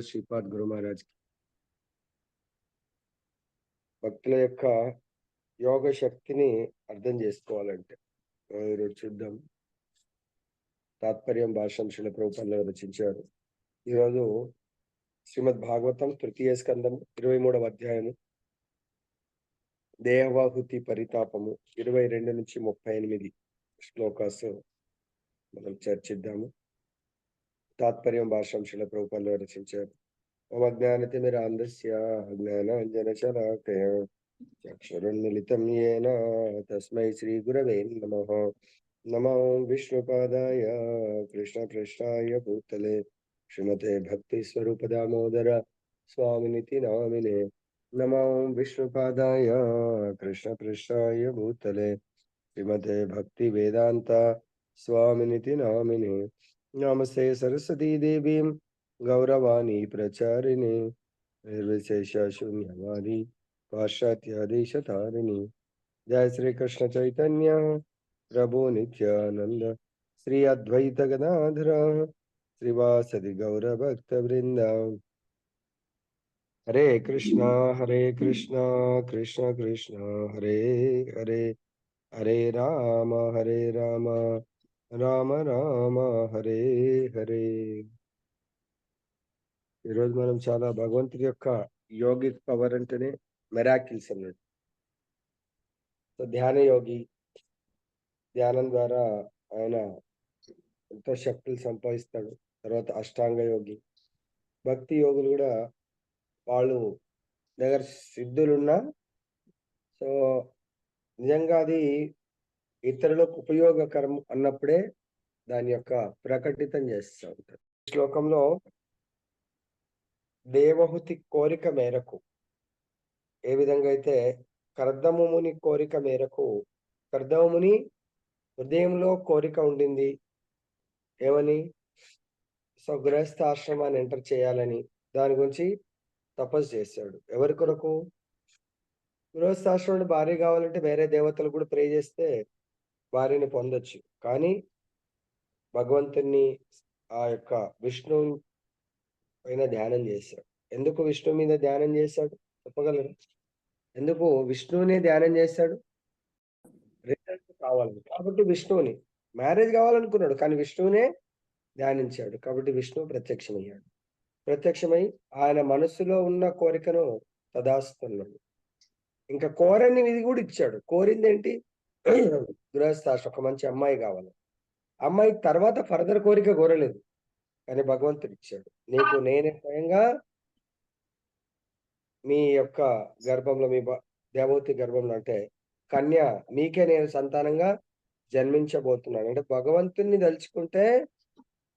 శ్రీపాద్ గురు మహారాజ్ భక్తుల యొక్క యోగ శక్తిని అర్థం చేసుకోవాలంటే ఈరోజు చూద్దాం. తాత్పర్యం భాషాంశుల ప్రభుత్వంలో రచించారు. ఈరోజు శ్రీమద్ భాగవతం తృతీయ స్కందం 23వ అధ్యాయము దేహవాహుతి పరితాపము 22 నుంచి 38 శ్లోకాస్ మనం చర్చిద్దాము. తాత్పర్యం భాషాంశుల ప్రభుత్వంలో రచించారు. అజ్ఞానతిమిరాంధస్య జ్ఞానాంజనశలాకయ చక్షురున్మిలితం యేన తస్మై శ్రీగురవే నమః. నమో విష్ణుపాదాయ కృష్ణపృష్ఠాయ భూతలే శ్రీమతే భక్తి స్వరూప దామోదర స్వామినితి నామినే. నమో విష్ణుపాదాయ కృష్ణపృష్ఠాయ భూతలే శ్రీమతే భక్తి వేదాంత స్వామినితి నామినే. నమస్తే సరస్వతీ దేవీం గౌరవాణి ప్రచారిణి నిర్విశేష శూన్యవాది పాశ్చాత్యాదేశతారిణి. జయ శ్రీ కృష్ణ చైతన్య ప్రభు నిత్యానంద శ్రీ అద్వైత గదాధర శ్రీవాసది గౌర భక్త వృంద. హరే కృష్ణ కృష్ణ కృష్ణ హరే హరే, హరే రామ రామ రామ హరే హరే. ఈరోజు మనం చాలా భగవంతుడి యొక్క యోగిక్ పవర్ అంటేనే మెరాకిల్స్ అన్నట్టు. సో ధ్యాన యోగి, ధ్యానం ద్వారా ఆయన ఎంతో శక్తులు సంపాదిస్తాడు. తర్వాత అష్టాంగ యోగి, భక్తి యోగులు కూడా వాళ్ళు దగ్గర సిద్ధులున్నా సో నిజంగా అది ఇతరులకు ఉపయోగకరం అన్నప్పుడే దాని యొక్క ప్రకటితం చేస్తూ ఉంటారు. శ్లోకంలో దేవహుతి కోరిక మేరకు ఏ విధంగా అయితే కర్దముని కోరిక మేరకు కర్దముని హృదయంలో కోరిక ఉండింది ఏమని, సో గృహస్థ ఆశ్రమాన్ని ఎంటర్ చేయాలని, దాని గురించి తపస్సు చేశాడు. ఎవరి కొరకు? గృహస్థాశ్రమాన్ని భార్య కావాలంటే వేరే దేవతలు కూడా ప్రే చేస్తే భార్యని పొందొచ్చు, కానీ భగవంతుని ఆ యొక్క విష్ణు పైన ధ్యానం చేశాడు. ఎందుకు విష్ణు మీద ధ్యానం చేశాడు చెప్పగలరు? ఎందుకు విష్ణువునే ధ్యానం చేశాడు? రిజల్ట్ కావాలని, కాబట్టి విష్ణువుని. మ్యారేజ్ కావాలనుకున్నాడు కానీ విష్ణువునే ధ్యానించాడు, కాబట్టి విష్ణువు ప్రత్యక్షమయ్యాడు. ప్రత్యక్షమై ఆయన మనస్సులో ఉన్న కోరికను తదాస్తున్నాడు. ఇంకా కోరని ఇది కూడా ఇచ్చాడు. కోరింది ఏంటి? గృహస్థాశ్రమం, ఒక మంచి అమ్మాయి కావాలి. అమ్మాయి తర్వాత ఫర్దర్ కోరిక కోరలేదు, కానీ భగవంతుడు ఇచ్చాడు. నీకు నేనే స్వయంగా మీ యొక్క గర్భంలో, మీ దేవవతి గర్భంలో అంటే కన్య, మీకే నేను సంతానంగా జన్మించబోతున్నాను అంటే భగవంతుని తలుచుకుంటే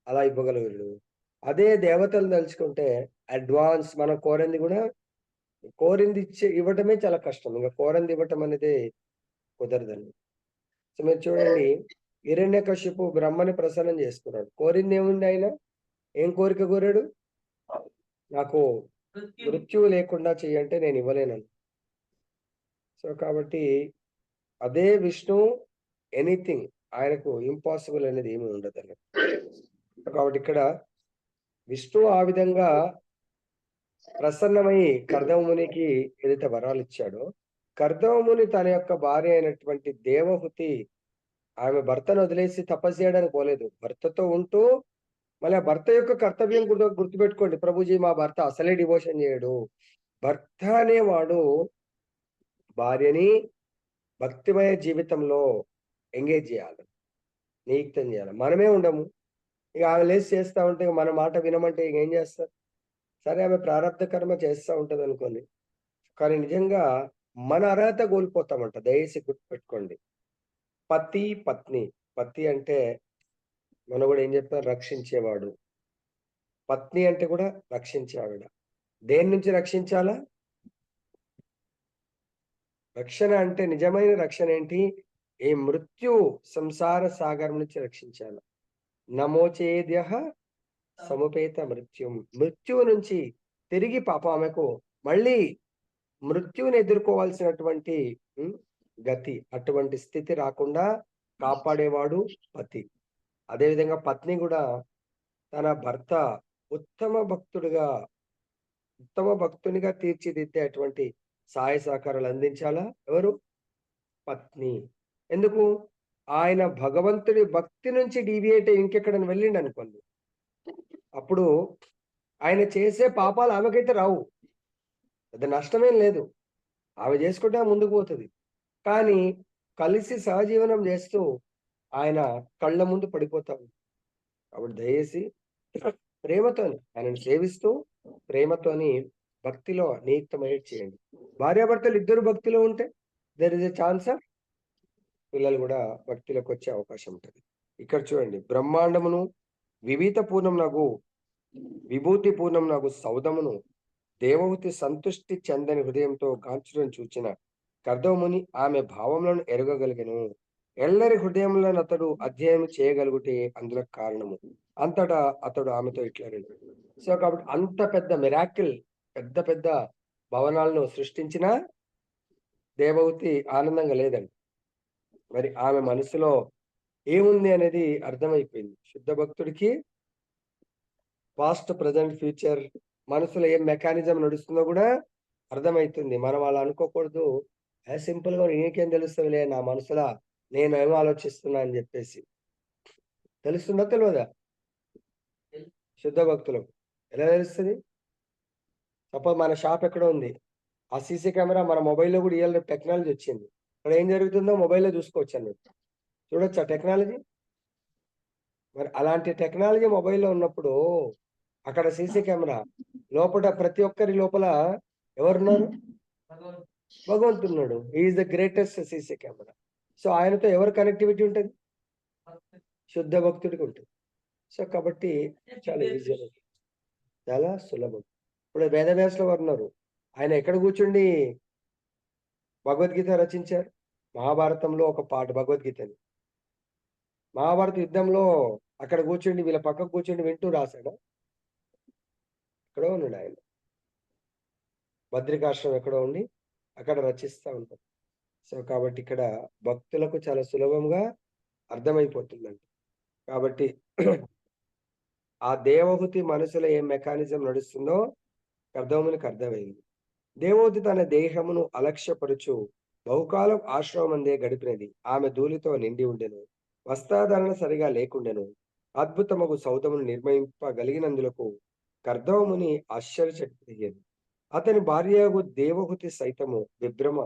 అలా ఇవ్వగలరు. అదే దేవతలు తలుచుకుంటే అడ్వాన్స్, మనం కోరింది కూడా, కోరింది ఇవ్వటమే చాలా కష్టం, ఇంకా కోరింది ఇవ్వటం అనేది కుదరదండి. సో మీరు చూడండి, హిరణ్యకశిపు బ్రహ్మని ప్రసన్నం చేసుకున్నాడు. కోరింది ఏముంది? ఆయన ఏం కోరిక కోరాడు? నాకు మృత్యువు లేకుండా చెయ్యంటే నేను ఇవ్వలేను. సో కాబట్టి అదే విష్ణు ఎనీథింగ్, ఆయనకు ఇంపాసిబుల్ అనేది ఏమి ఉండదు అన్నట్టు. కాబట్టి ఇక్కడ విష్ణు ఆ విధంగా ప్రసన్నమై కర్దమునికి ఏదైతే వరాలు ఇచ్చాడో, కర్దముని తన యొక్క భార్య అయినటువంటి దేవహుతి ఆమె భర్తను వదిలేసి తపస్సు చేయడానికి పోలేదు. భర్తతో ఉంటూ మళ్ళీ ఆ భర్త యొక్క కర్తవ్యం గుర్తుపెట్టుకోండి. ప్రభుజీ, మా భర్త అసలే డివోషన్ చేయడు. భర్త అనేవాడు భార్యని భక్తిమయ జీవితంలో ఎంగేజ్ చేయాలి, నియుక్తం చేయాలి. మనమే ఉండము. ఇక ఆమె లేచి చేస్తూ ఉంటే మన మాట వినమంటే ఇక ఏం చేస్తారు? సరే, ఆమె ప్రారంభ కర్మ చేస్తూ ఉంటది అనుకోండి, కానీ నిజంగా మన అర్హత కోల్పోతామంట. దయచేసి గుర్తుపెట్టుకోండి. పతి పత్ని, పతి అంటే మనం కూడా ఏం చెప్తారు? రక్షించేవాడు. పత్ని అంటే కూడా రక్షించే ఆవిడ. దేని నుంచి రక్షించాలా? రక్షణ అంటే నిజమైన రక్షణ ఏంటి? ఈ మృత్యు సంసార సాగరం నుంచి రక్షించాల. నమోచేద్య సముపేత మృత్యుం, మృత్యువు నుంచి తిరిగి పాప ఆమెకు మళ్ళీ మృత్యువుని ఎదుర్కోవాల్సినటువంటి గతి, అటువంటి స్థితి రాకుండా కాపాడేవాడు పతి. అదేవిధంగా పత్ని కూడా తన భర్త ఉత్తమ భక్తుడిగా, ఉత్తమ భక్తునిగా తీర్చిదిద్దే అటువంటి సహాయ సహకారాలు అందించాలా ఎవరు? పత్ని. ఎందుకు? ఆయన భగవంతుడి భక్తి నుంచి డీవియేట్ అయ్యి ఇంకెక్కడైనా వెళ్ళిండనుకోండి, అప్పుడు ఆయన చేసే పాపాలు ఆమెకైతే రావు. పెద్ద నష్టమేం లేదు. ఆమె చేసుకుంటే ఆమె ముందుకు పోతది. కానీ కలిసి సహజీవనం చేస్తూ ఆయన కళ్ళ ముందు పడిపోతాడు. కాబట్టి దయచేసి ప్రేమతోని ఆయనను సేవిస్తూ, ప్రేమతోని భక్తిలో నియుక్తమయ్యేటి చేయండి. భార్యాభర్తలు ఇద్దరు భక్తిలో ఉంటే there is a chance of పిల్లలు కూడా భక్తిలోకి వచ్చే అవకాశం ఉంటది. ఇక్కడ చూడండి, బ్రహ్మాండమును వివిధ పూర్ణం నాకు విభూతి పూర్ణం నాకు సౌదమును దేవహూతి సంతుష్టి చెందని హృదయంతో గాంచులను చూచిన కర్దముని ఆమె భావములను ఎరగగలిగెను. ఎల్లరి హృదయంలో అతడు అధ్యయనం చేయగలుగుటే అందులో కారణము. అంతటా అతడు ఆమెతో ఇట్లా అన్నాడు. సో కాబట్టి అంత పెద్ద మిరాకిల్, పెద్ద పెద్ద భవనాలను సృష్టించిన దేవహూతి ఆనందంగా లేదండి. మరి ఆమె మనసులో ఏముంది అనేది అర్థమైపోయింది. శుద్ధ భక్తుడికి పాస్ట్, ప్రజెంట్, ఫ్యూచర్ మనసులో ఏం మెకానిజం నడుస్తుందో కూడా అర్థమవుతుంది. మనం అలా అనుకోకూడదు. సింపుల్ గా నీకేం తెలుస్తుందిలే నా మనసులో నేను ఏం ఆలోచిస్తున్నా అని చెప్పేసి. తెలుస్తుందా తెలియదా? శుద్ధ భక్తులకు ఎలా తెలుస్తుంది? సపోజ్ మన షాప్ ఎక్కడ ఉంది, ఆ సీసీ కెమెరా మన మొబైల్లో కూడా ఇవాళ టెక్నాలజీ వచ్చింది. ఇక్కడ ఏం జరుగుతుందో మొబైల్లో చూసుకోవచ్చు అన్నట్టు. చూడొచ్చా టెక్నాలజీ? మరి అలాంటి టెక్నాలజీ మొబైల్లో ఉన్నప్పుడు అక్కడ సీసీ కెమెరా లోపల ప్రతి ఒక్కరి లోపల ఎవరున్నారు? భగవంతున్నాడు. Is the greatest CC camera. So ఆయనతో ఎవరు కనెక్టివిటీ ఉంటుంది? శుద్ధ భక్తుడికి ఉంటుంది. సో కాబట్టి చాలా ఈజీ, చాలా సులభం. ఇప్పుడు వేదవ్యాసుల వారు ఉన్నారు. ఆయన ఎక్కడ కూర్చుండి భగవద్గీత రచించారు? మహాభారతంలో ఒక పాట భగవద్గీతని. మహాభారత యుద్ధంలో అక్కడ కూర్చుండి వీళ్ళ పక్కకు కూర్చుండి వింటూ రాశాడు. ఎక్కడో ఉన్నాడు ఆయన. బద్రికాశ్రమం ఎక్కడో ఉండి అక్కడ రచిస్తూ ఉంటారు. సో కాబట్టి ఇక్కడ భక్తులకు చాలా సులభంగా అర్థమైపోతుందండి. కాబట్టి ఆ దేవహూతి మనసులో ఏ మెకానిజం నడుస్తుందో కర్దమునికి అర్థమైంది. దేవహూతి తన దేహమును అలక్ష్యపరుచు బహుకాలం ఆశ్రమందే గడిపినది. ఆమె ధూళితో నిండి ఉండెను. వస్త్రాధరణ సరిగా లేకుండెను. అద్భుతమగు సౌధమును నిర్మింపగలిగినందులకు కర్దముని ఆశ్చర్యచకితుడయ్యెను. అతని భార్యగు దేవహూతి సైతము విభ్రమ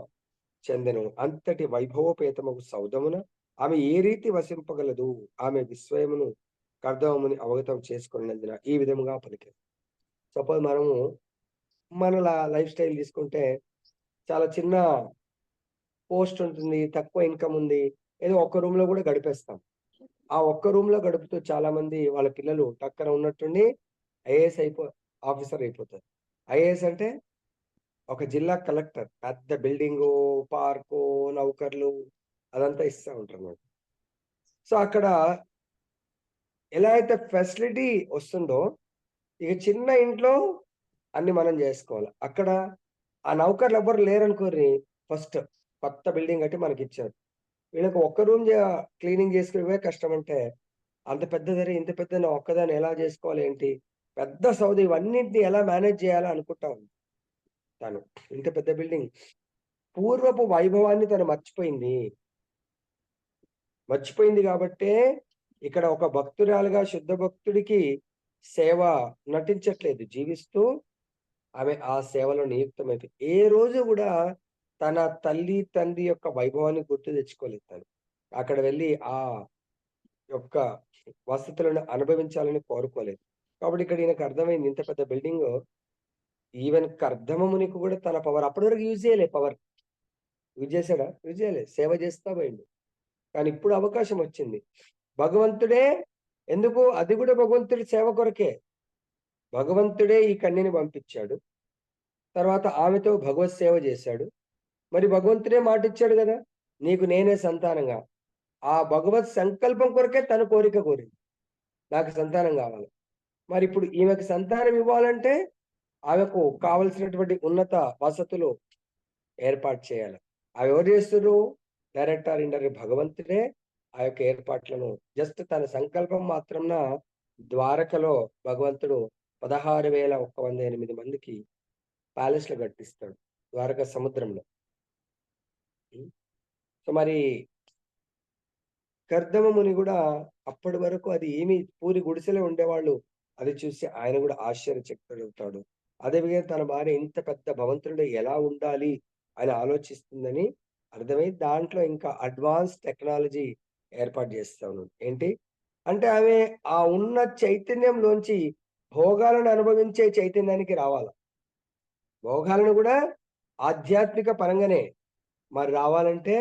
చెందెను. అంతటి వైభవోపేతమగు సౌధమున ఆమె ఏ రీతి వసింపగలదు? ఆమె విస్మయమును కర్దముని అవగతం చేసుకున్నందున ఈ విధముగా పలికారు. సపోజ్ మనము మన లైఫ్ స్టైల్ తీసుకుంటే చాలా చిన్న పోస్ట్ ఉంటుంది, తక్కువ ఇన్కమ్ ఉంది, ఏదో ఒక్క రూమ్ లో కూడా గడిపేస్తాం. ఆ ఒక్క రూమ్ లో గడుపుతూ చాలా మంది వాళ్ళ పిల్లలు టక్కన ఉన్నట్టుండి ఐఏఎస్ ఆఫీసర్ అయిపోతారు. ఐఏఎస్ అంటే ఒక జిల్లా కలెక్టర్, పెద్ద బిల్డింగు, పార్కు, నౌకర్లు అదంతా ఇస్తా ఉంటారు అన్నమాట. సో అక్కడ ఎలా అయితే ఫెసిలిటీ వస్తుందో, ఇక చిన్న ఇంట్లో అన్ని మనం చేసుకోవాలి. అక్కడ ఆ నౌకర్లు ఎవ్వరు లేరనుకోర్రి, ఫస్ట్ కొత్త బిల్డింగ్ కట్టి మనకి ఇచ్చారు. వీళ్ళకి ఒక్క రూమ్ క్లీనింగ్ చేసుకునే కష్టం అంటే అంత పెద్దదరే, ఇంత పెద్ద ఒక్కదాన్ని ఎలా చేసుకోవాలి ఏంటి, పెద్ద సౌద ఇవన్నింటిని ఎలా మేనేజ్ చేయాలా అనుకుంటా ఉంది తను. ఇంత పెద్ద బిల్డింగ్ పూర్వపు వైభవాన్ని తను మర్చిపోయింది కాబట్టే ఇక్కడ ఒక భక్తురాలుగా శుద్ధ భక్తుడికి సేవ నటించట్లేదు, జీవిస్తూ ఆమె ఆ సేవలో నియుక్తమైపోయింది. ఏ రోజు కూడా తన తల్లి తండ్రి యొక్క వైభవాన్ని గుర్తు తెచ్చుకోలేదు తను. అక్కడ వెళ్ళి ఆ యొక్క వసతులను అనుభవించాలని కోరుకోలేదు. కాబట్టి ఇక్కడ ఈయనకు అర్థమైంది, ఇంత పెద్ద బిల్డింగ్ ఈవెన్ కర్దమమునికి కూడా తన పవర్ అప్పటి వరకు యూజ్ చేయలే. పవర్ యూజ్ చేశాడా? యూజ్ చేయలేదు. సేవ చేస్తా పోయిండు. కానీ ఇప్పుడు అవకాశం వచ్చింది. భగవంతుడే, ఎందుకు? అది కూడా భగవంతుడి సేవ కొరకే. భగవంతుడే ఈ కన్యని పంపించాడు. తర్వాత ఆమెతో భగవత్ సేవ చేశాడు. మరి భగవంతుడే మాట ఇచ్చాడు కదా, నీకు నేనే సంతానంగా. ఆ భగవత్ సంకల్పం కొరకే తన కోరిక కోరింది, నాకు సంతానం కావాలి. మరి ఇప్పుడు ఈమెకు సంతానం ఇవ్వాలంటే ఆమెకు కావలసినటువంటి ఉన్నత వసతులు ఏర్పాటు చేయాలి. అవి ఎవరు చేస్తున్నారు? డైరెక్టర్ ఇండైరెక్ట్ భగవంతుడే ఆ యొక్క ఏర్పాట్లను జస్ట్ తన సంకల్పం మాత్రంన ద్వారకలో భగవంతుడు 16,108 మందికి ప్యాలెస్లు కట్టిస్తాడు ద్వారకా సముద్రంలో. సో మరి కర్దమ ముని కూడా అప్పటి వరకు అది ఏమి పూరి గుడిసెలో ఉండేవాళ్ళు. అది చూసి ఆయన కూడా ఆశ్చర్యచకితుడవుతాడు. అదేవిధంగా తన భార్య ఇంత పెద్ద భవంతుడిలో ఎలా ఉండాలి అని ఆలోచిస్తుందని అర్థమై దాంట్లో ఇంకా అడ్వాన్స్ టెక్నాలజీ ఏర్పాటు చేస్తాను. ఏంటి అంటే ఆమె ఆ ఉన్న చైతన్యంలోంచి భోగాలను అనుభవించే చైతన్యానికి రావాలి. భోగాలను కూడా ఆధ్యాత్మిక పరంగానే మరి రావాలంటే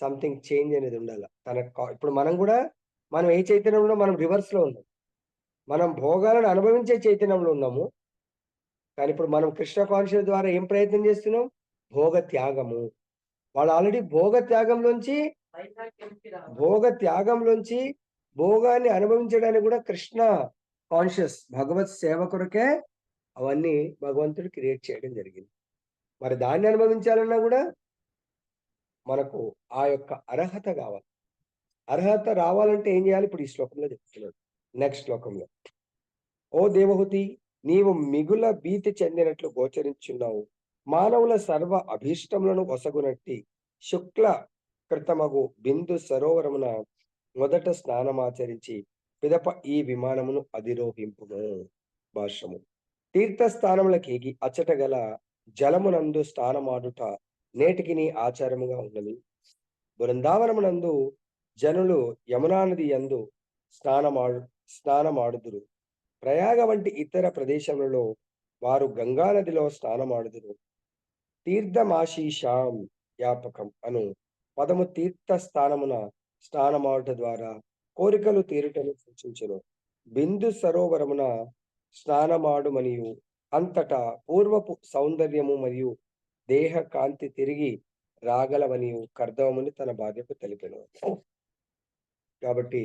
సంథింగ్ చేంజ్ అనేది ఉండాలి. ఇప్పుడు మనం ఏ చైతన్యంలో మనం రివర్స్ లో ఉన్నాం. మనం భోగాలను అనుభవించే చైతన్యంలో ఉన్నాము. కానీ ఇప్పుడు మనం కృష్ణ కాన్షియస్ ద్వారా ఏం ప్రయత్నం చేస్తున్నాం? భోగ త్యాగము. వాళ్ళు ఆల్రెడీ భోగ త్యాగంలోంచి భోగాన్ని అనుభవించడానికి కూడా కృష్ణ కాన్షియస్ భగవత్ సేవ కొరకే అవన్నీ భగవంతుడు క్రియేట్ చేయడం జరిగింది. మరి దాన్ని అనుభవించాలన్నా కూడా మనకు ఆ యొక్క అర్హత కావాలి. అర్హత రావాలంటే ఏం చేయాలి? ఇప్పుడు ఈ శ్లోకంలో చెప్తున్నాడు. నెక్స్ట్ శ్లోకంలో, ఓ దేవహూతి, నీవు మిగుల భీతి చెందినట్లు గోచరించున్నావు. మానవుల సర్వ అభీష్టములను ఒసగునట్టి శుక్ల కృతమగు బిందు సరోవరమున మొదట స్నానమాచరించి పిదప ఈ విమానమును అధిరోహింపుము. భాష్యము. తీర్థస్థానములకేగి అచ్చట గల జలమునందు స్నానమాడుట నేటికి నీ ఆచారముగా ఉన్నది. బృందావనమునందు జనులు యమునా నది యందు స్నానమాడుదురు. ప్రయాగ వంటి ఇతర ప్రదేశములలో వారు గంగా నదిలో స్నానమాడుదురు. తీర్థమాశీషాం వ్యాపకం అను పదము తీర్థ స్థానమున స్నానమాడుట ద్వారా కోరికలు తీరుటను సూచించును. బిందు సరోవరమున స్నానమాడుమనియు అంతటా పూర్వపు సౌందర్యము మరియు దేహ కాంతి తిరిగి రాగలవనియు కర్దవముని తన భార్యకు తెలిపెను. కాబట్టి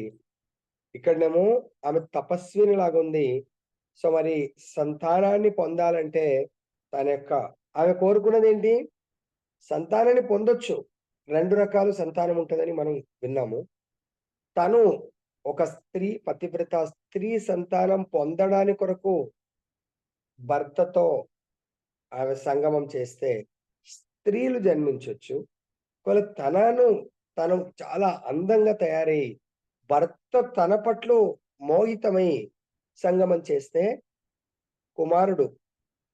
ఇక్కడనేమో ఆమె తపస్విని లాగా ఉంది. సో మరి సంతానాన్ని పొందాలంటే ఆమె కోరుకున్నది ఏంటి? సంతానాన్ని పొందొచ్చు. 2 రకాల సంతానం ఉంటుందని మనం విన్నాము. తను ఒక స్త్రీ, పతివ్రత స్త్రీ సంతానం పొందడానికి కొరకు భర్తతో ఆమె సంగమం చేస్తే స్త్రీలు జన్మించవచ్చు. తను చాలా అందంగా తయారై భర్త తన పట్ల మోహితమై సంగమం చేస్తే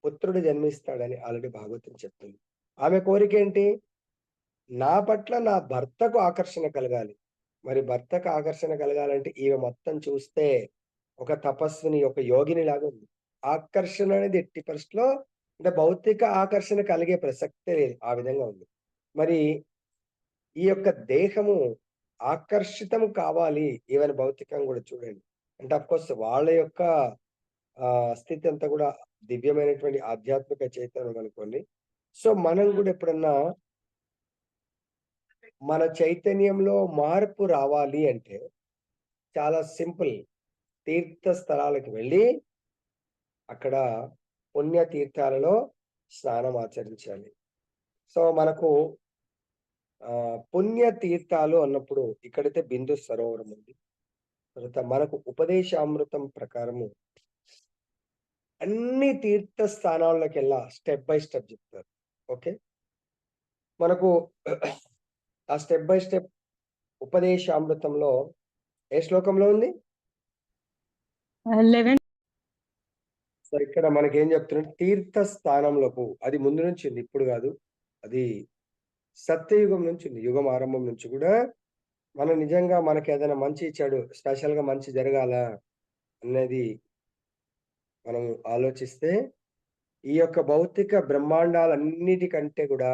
పుత్రుడు జన్మిస్తాడని ఆల్రెడీ భాగవతం చెప్తుంది. ఆమె కోరిక ఏంటి? నా పట్ల నా భర్తకు ఆకర్షణ కలగాలి. మరి భర్తకు ఆకర్షణ కలగాలంటే ఈమె మొత్తం చూస్తే ఒక తపస్విని, ఒక యోగిని లాగా ఉంది. ఆకర్షణ అనేది ఎట్టి పరిస్థితిలో అంటే భౌతిక ఆకర్షణ కలిగే ప్రసక్తే లేదు. ఆ విధంగా ఉంది. మరి ఈ యొక్క దేహము ఆకర్షితం కావాలి. ఈవెన్ భౌతికంగా కూడా చూడండి. అంటే అఫ్కోర్స్ వాళ్ళ యొక్క స్థితి అంతా కూడా దివ్యమైనటువంటి ఆధ్యాత్మిక చైతన్యం అనుకోండి. సో మనం కూడా ఎప్పుడన్నా మన చైతన్యంలో మార్పు రావాలి అంటే చాలా సింపుల్. తీర్థ స్థలాలకు వెళ్ళి అక్కడ పుణ్య తీర్థాలలో స్నానం ఆచరించాలి. సో మనకు పుణ్య తీర్థాలు అన్నప్పుడు ఇక్కడైతే బిందు సరోవరం ఉంది. తర్వాత మనకు ఉపదేశామృతం ప్రకారము అన్ని తీర్థ స్థానాల్లోకెల్లా స్టెప్ బై స్టెప్ చెప్తారు. ఓకే, మనకు ఆ స్టెప్ బై స్టెప్ ఉపదేశామృతంలో ఏ శ్లోకంలో ఉంది? 11. సో ఇక్కడ మనకేం చెప్తున్నాడు? తీర్థ స్థానంలోకి, అది ముందు నుంచి ఉంది, ఇప్పుడు కాదు. అది సత్యయుగం నుంచి ఉంది. యుగం ఆరంభం నుంచి కూడా మనం నిజంగా మనకి ఏదైనా మంచి ఇచ్చాడు, స్పెషల్ గా మంచి జరగాల అనేది మనం ఆలోచిస్తే ఈ యొక్క భౌతిక బ్రహ్మాండాలన్నిటికంటే కూడా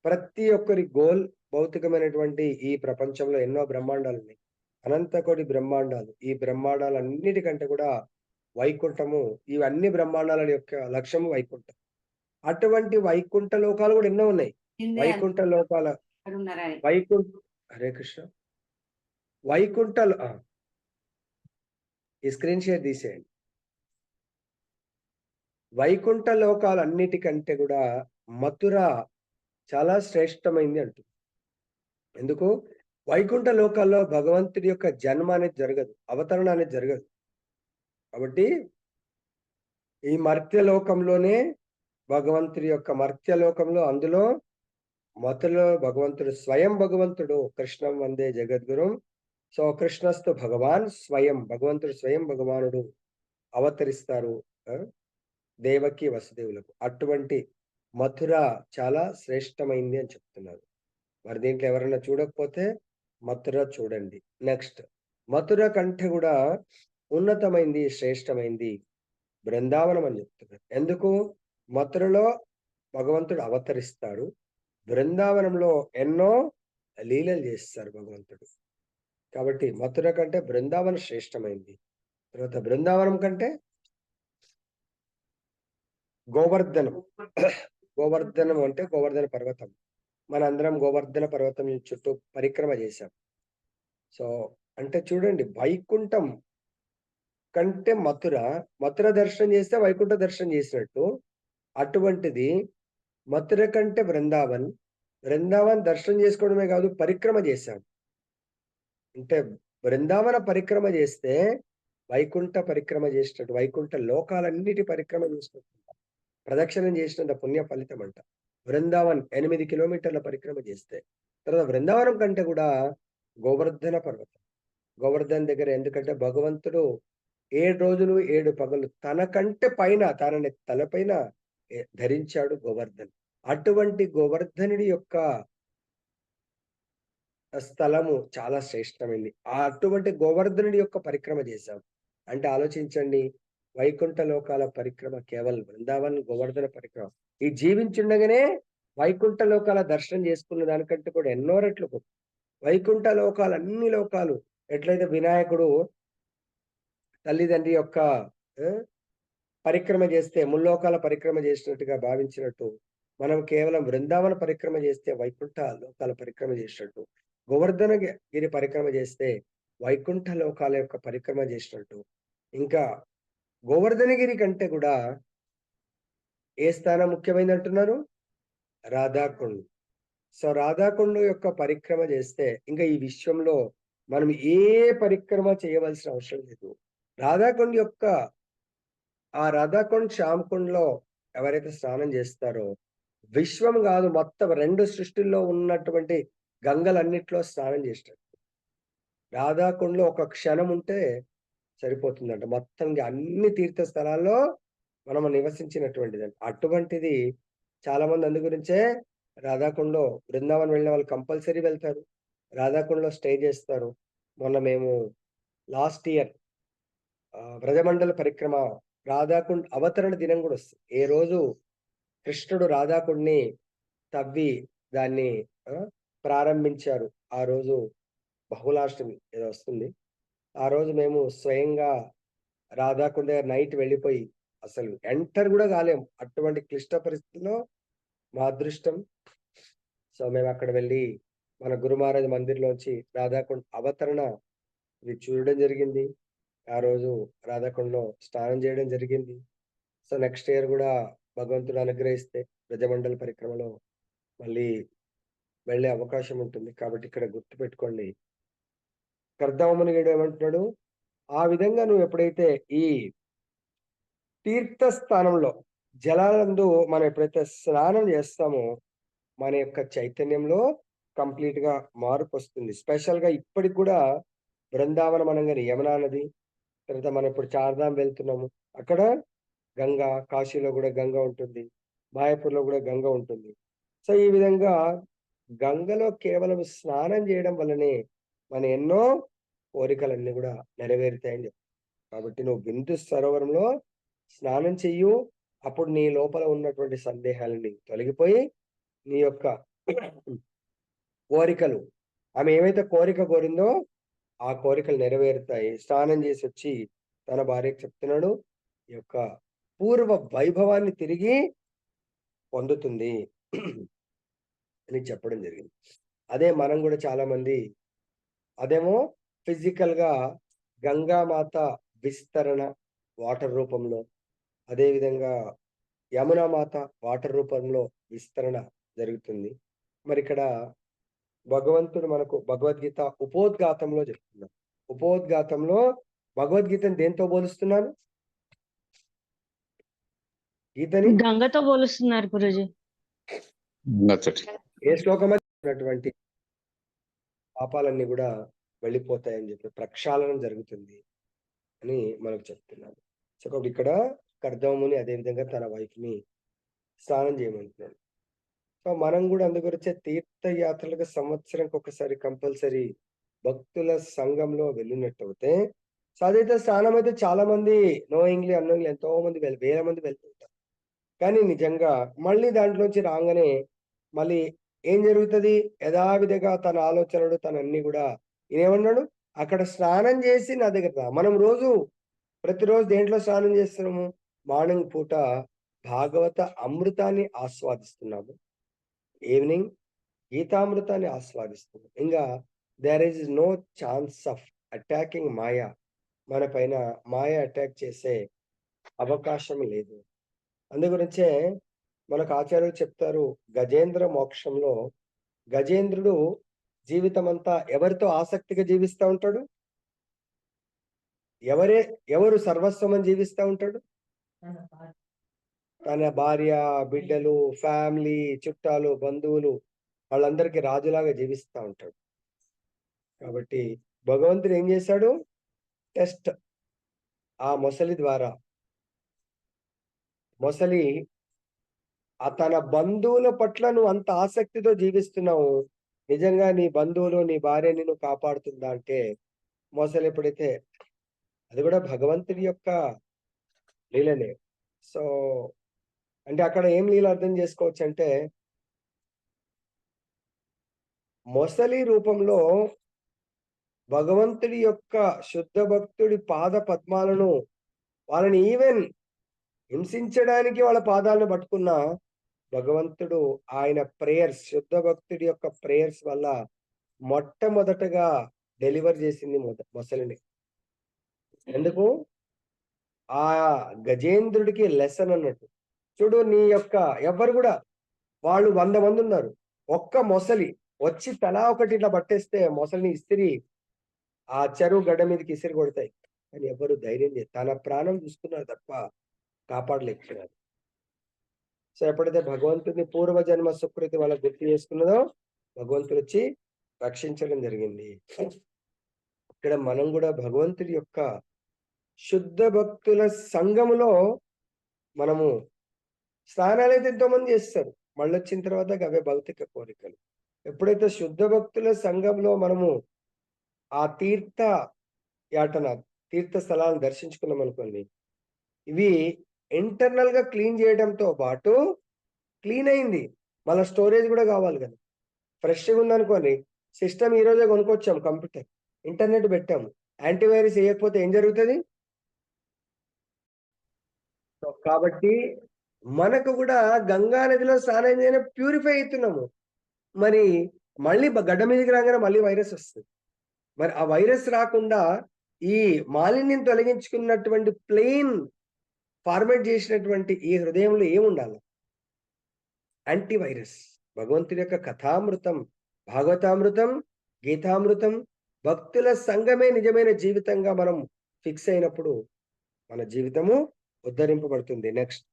ప్రతి ఒక్కరి గోల్ భౌతికమైనటువంటి ఈ ప్రపంచంలో ఎన్నో బ్రహ్మాండాలు ఉన్నాయి. అనంత కోటి బ్రహ్మాండాలు. ఈ బ్రహ్మాండాలన్నిటికంటే కూడా వైకుంఠము, ఇవన్నీ బ్రహ్మాండాల యొక్క లక్ష్యము వైకుంఠం. అటువంటి వైకుంఠ లోకాలు కూడా ఎన్నో ఉన్నాయి. వైకుంఠ లోకాల హరే కృష్ణ. ఈ స్క్రీన్ షేర్ తీసేయండి. వైకుంఠ లోకాలన్నిటికంటే కూడా మథుర చాలా శ్రేష్టమైంది అంటుంది. ఎందుకు? వైకుంఠ లోకాల్లో భగవంతుడి యొక్క జన్మ అనేది జరగదు, అవతరణ అనేది జరగదు. కాబట్టి ఈ మర్త్యలోకంలోనే భగవంతుడి యొక్క మర్త్యలోకంలో అందులో మొదలో భగవంతుడు స్వయం భగవంతుడు కృష్ణం వందే జగద్గురుం. సో కృష్ణస్తు భగవాన్ స్వయం, భగవంతుడు స్వయం భగవానుడు అవతరిస్తారు దేవకి వసుదేవులకు. అటువంటి మథుర చాలా శ్రేష్టమైంది అని చెప్తున్నారు. మరి దీంట్లో ఎవరైనా చూడకపోతే మథుర చూడండి. నెక్స్ట్, మథుర కంటే కూడా ఉన్నతమైంది, శ్రేష్టమైంది బృందావనం అని చెప్తున్నారు. ఎందుకు? మథురలో భగవంతుడు అవతరిస్తాడు, బృందావనంలో ఎన్నో లీలలు చేస్తారు భగవంతుడు. కాబట్టి మథుర కంటే బృందావనం శ్రేష్టమైంది. తర్వాత బృందావనం కంటే గోవర్ధనం. గోవర్ధనం అంటే గోవర్ధన పర్వతం. మనందరం గోవర్ధన పర్వతం చుట్టూ పరిక్రమ చేశాం. సో అంటే చూడండి, వైకుంఠం కంటే మథుర, మథుర దర్శనం చేస్తే వైకుంఠ దర్శనం చేసినట్టు. అటువంటిది మథుర కంటే బృందావన్, బృందావన్ దర్శనం చేసుకోవడమే కాదు, పరిక్రమ చేశాం. అంటే బృందావన పరిక్రమ చేస్తే వైకుంఠ పరిక్రమ చేసినట్టు, వైకుంఠ లోకాలన్నిటి పరిక్రమ చేసుకుంటుంటాం. ప్రదక్షిణం చేసినంత పుణ్య ఫలితం అంట. బృందావన్ 8 కిలోమీటర్ల పరిక్రమ చేస్తే. తర్వాత బృందావనం కంటే కూడా గోవర్ధన పర్వతం. గోవర్ధన్ దగ్గర, ఎందుకంటే భగవంతుడు 7 రోజులు 7 పగలు తనకంటే పైన, తనని తలపైన ధరించాడు గోవర్ధన్. అటువంటి గోవర్ధనుడి యొక్క స్థలము చాలా శ్రేష్టమైంది. అటువంటి గోవర్ధనుడి యొక్క పరిక్రమ చేశాం అంటే ఆలోచించండి, వైకుంఠ లోకాల పరిక్రమ కేవలం బృందావన్ గోవర్ధన పరిక్రమ. ఈ జీవించుండగానే వైకుంఠ లోకాల దర్శనం చేసుకున్న దానికంటే కూడా ఎన్నో రెట్లు గొప్ప. వైకుంఠ లోకాలు, అన్ని లోకాలు ఎట్లయితే వినాయకుడు తల్లిదండ్రి యొక్క పరిక్రమ చేస్తే ముల్లోకాల పరిక్రమ చేసినట్టుగా భావించినట్టు, మనం కేవలం బృందావన పరిక్రమ చేస్తే వైకుంఠ లోకాల పరిక్రమ చేసినట్టు, గోవర్ధన గిరి పరిక్రమ చేస్తే వైకుంఠ లోకాల యొక్క పరిక్రమ చేసినట్టు. ఇంకా గోవర్ధనగిరి కంటే కూడా ఏ స్థానం ముఖ్యమైనది అంటున్నారు? రాధాకుండ్. సో రాధాకుండ్ యొక్క పరిక్రమ చేస్తే ఇంకా ఈ విశ్వంలో మనం ఏ పరిక్రమ చేయవలసిన అవసరం లేదు. రాధాకుండ్ యొక్క ఆ రాధాకుండ్ శ్యామకుండ్ లో ఎవరైతే స్నానం చేస్తారో, విశ్వం కాదు మొత్తం 2 సృష్టిల్లో ఉన్నటువంటి గంగలన్నిట్లో స్నానం చేసినట్టు. రాధాకుండ్లో ఒక క్షణం ఉంటే సరిపోతుందంట, మొత్తం అన్ని తీర్థ స్థలాల్లో మనం నివసించినటువంటిది. అటువంటిది చాలా మంది అందు గురించే రాధాకుండ్లో, బృందావనం వెళ్ళిన వాళ్ళు కంపల్సరీ వెళ్తారు, రాధాకుండ్లో స్టే చేస్తారు. మొన్న మేము లాస్ట్ ఇయర్ వ్రజమండల పరిక్రమ, రాధాకుండ్ అవతరణ దినం కూడా వస్తుంది. ఏ రోజు కృష్ణుడు రాధాకుండ్ని తవ్వి దాన్ని ప్రారంభించారు, ఆ రోజు బహుళాష్టమి ఏదో వస్తుంది. ఆ రోజు మేము స్వయంగా రాధాకుండ నైట్ వెళ్ళిపోయి అసలు ఎంటర్ కూడా కాలేము, అటువంటి క్లిష్ట పరిస్థితుల్లో మా అదృష్టం. సో మేము అక్కడ వెళ్ళి మన గురు మహారాజ్ మందిర్లోంచి రాధాకుండ అవతరణ ఇది చూడడం జరిగింది. ఆ రోజు రాధాకుండలో స్నానం చేయడం జరిగింది. సో నెక్స్ట్ ఇయర్ కూడా భగవంతుడు అనుగ్రహిస్తే బ్రజమండల పరిక్రమలో మళ్ళీ వెళ్ళే అవకాశం ఉంటుంది. కాబట్టి ఇక్కడ గుర్తు పెట్టుకోండి, కర్దమమునిగడు ఏమంటున్నాడు, ఆ విధంగా నువ్వు ఎప్పుడైతే ఈ తీర్థస్థానంలో జలాలందు మనం ఎప్పుడైతే స్నానం చేస్తామో మన యొక్క చైతన్యంలో కంప్లీట్ గా మార్పు వస్తుంది. స్పెషల్ గా ఇప్పటికి కూడా బృందావనం అనగానే యమునా నది, తర్వాత మనం ఇప్పుడు చార్ధామ్ వెళ్తున్నాము, అక్కడ గంగా, కాశీలో కూడా గంగా ఉంటుంది, మాయాపూర్లో కూడా గంగా ఉంటుంది. సో ఈ విధంగా గంగలో కేవలం స్నానం చేయడం వల్లనే మన ఎన్నో కోరికలన్నీ కూడా నెరవేరుతాయని చెప్తారు. కాబట్టి నువ్వు బిందు సరోవరంలో స్నానం చెయ్యు, అప్పుడు నీ లోపల ఉన్నటువంటి సందేహాలని తొలగిపోయి నీ యొక్క కోరికలు, ఆమె ఏమైతే కోరిక కోరిందో ఆ కోరికలు నెరవేరుతాయి. స్నానం చేసి వచ్చి తన భార్యకు చెప్తున్నాడు, ఈ యొక్క పూర్వ వైభవాన్ని తిరిగి పొందుతుంది అని చెప్పడం జరిగింది. అదే మనం కూడా చాలా మంది అదేమో ఫిజికల్ గా గంగామాత విస్తరణ వాటర్ రూపంలో, అదేవిధంగా యమునామాత వాటర్ రూపంలో విస్తరణ జరుగుతుంది. మరి ఇక్కడ భగవంతుడు మనకు భగవద్గీత ఉపోద్ఘాతంలో చెప్తున్నాడు. ఉపోద్ఘాతంలో భగవద్గీతను దేంతో పోలుస్తున్నాను? గీతని గంగతో పోలుస్తున్నారు గురుజీ. ఏ శ్లోకమై ఉన్నటువంటి పాపాలన్నీ కూడా వెళ్ళిపోతాయని చెప్పి ప్రక్షాళనం జరుగుతుంది అని మనకు చెప్తున్నాడు. సో కాబట్టి ఇక్కడ కర్దముని అదే విధంగా తన వైఫ్ ని స్నానం చేయమంటున్నాడు. సో మనం కూడా అందుగురించే తీర్థయాత్రలకు సంవత్సరంకి ఒకసారి కంపల్సరీ భక్తుల సంఘంలో వెళ్ళినట్టయితే అదైతే స్నానం అయితే చాలా మంది నోయింగ్లీ అన్నోయింగ్లీ ఎంతో మంది వేల మంది వెళ్తుంటారు. కానీ నిజంగా మళ్ళీ దాంట్లోంచి రాగానే మళ్ళీ ఏం జరుగుతుంది? యథావిధిగా తన ఆలోచనలు తన అన్ని కూడా ఏమన్నాడు, అక్కడ స్నానం చేసి నా దగ్గర రా. మనం ప్రతిరోజు దేంట్లో స్నానం చేస్తున్నాము? మార్నింగ్ పూట భాగవత అమృతాన్ని ఆస్వాదిస్తున్నాము, ఈవినింగ్ గీతామృతాన్ని ఆస్వాదిస్తున్నాం. ఇంకా there is no chance of attacking మాయా. మన పైన మాయ అటాక్ చేసే అవకాశం లేదు. అందుగురించే మనకు ఆచార్యులు చెప్తారు, గజేంద్ర మోక్షంలో గజేంద్రుడు జీవితం అంతా ఎవరితో ఆసక్తిగా జీవిస్తూ ఉంటాడు? ఎవరు సర్వస్వం అని జీవిస్తూ ఉంటాడు? తన భార్య, బిడ్డలు, ఫ్యామిలీ, చుట్టాలు, బంధువులు, వాళ్ళందరికీ రాజులాగా జీవిస్తూ ఉంటాడు. కాబట్టి భగవంతుడు ఏం చేశాడు? టెస్ట్ ఆ మొసలి ద్వారా, మొసలి తన బంధువుల పట్ల నువ్వు అంత ఆసక్తితో జీవిస్తున్నావు, నిజంగా నీ బంధువులు నీ భార్యని నువ్వు కాపాడుతుందా అంటే మొసలి ఎప్పుడైతే, అది కూడా భగవంతుడి యొక్క లీలనే. సో అంటే అక్కడ ఏం లీల అర్థం చేసుకోవచ్చు అంటే, మొసలి రూపంలో భగవంతుడి యొక్క శుద్ధ భక్తుడి పాద పద్మాలను, వాళ్ళని ఈవెన్ హింసించడానికి వాళ్ళ పాదాలను పట్టుకున్న భగవంతుడు ఆయన ప్రేయర్స్, శుద్ధ భక్తుడి యొక్క ప్రేయర్స్ వల్ల మొట్టమొదటగా డెలివర్ చేసింది మొసలిని. ఎందుకు? ఆ గజేంద్రుడికి లెసన్ అన్నట్టు. చూడు, నీ యొక్క ఎవరు కూడా, వాళ్ళు 100 మంది ఉన్నారు, ఒక్క మొసలి వచ్చి తలా ఒకటి ఇట్లా పట్టేస్తే మొసలిని ఇస్తిరి ఆ చెరువు గడ్డ మీదకి ఇసిరి కొడతాయి. కానీ ఎవరు ధైర్యం లేదు, తన ప్రాణం చూసుకున్నారు తప్ప కాపాడలేకపోయినారు. సో ఎప్పుడైతే భగవంతుని పూర్వజన్మ సుకృతి వాళ్ళకి గుర్తు చేసుకున్నదో భగవంతుడు వచ్చి రక్షించడం జరిగింది. ఇక్కడ మనం కూడా భగవంతుడి యొక్క శుద్ధ భక్తుల సంఘములో మనము స్నానాలు అయితే ఎంతో మంది చేస్తారు, మళ్ళీ వచ్చిన తర్వాత అవే భౌతిక కోరికలు. ఎప్పుడైతే శుద్ధ భక్తుల సంఘంలో మనము ఆ తీర్థ స్థలాలను దర్శించుకున్నాం అనుకోండి, ఇవి ఇంటర్నల్ గా క్లీన్ చేయడంతో పాటు క్లీన్ అయింది, మళ్ళీ స్టోరేజ్ కూడా కావాలి కదా. ఫ్రెష్గా ఉందనుకోండి, సిస్టమ్ ఈ రోజే కొనుక్కొచ్చాము, కంప్యూటర్, ఇంటర్నెట్ పెట్టాము, యాంటీవైరస్ వేయకపోతే ఏం జరుగుతుంది? కాబట్టి మనకు కూడా గంగా నదిలో స్నానం చేయని ప్యూరిఫై అవుతున్నాము, మరి మళ్ళీ గడ్డ మీదకి రాగానే మళ్ళీ వైరస్ వస్తుంది. మరి ఆ వైరస్ రాకుండా ఈ మాలిన్యం తొలగించుకున్నటువంటి ప్లెయిన్ ఫార్మేట్ చేసినటువంటి ఈ హృదయంలో ఏముండాలి? యాంటీవైరస్. భగవంతుడి యొక్క కథామృతం, భాగవతామృతం, గీతామృతం, భక్తుల సంఘమే నిజమైన జీవితంగా మనం ఫిక్స్ అయినప్పుడు మన జీవితము ఉద్ధరింపబడుతుంది. నెక్స్ట్,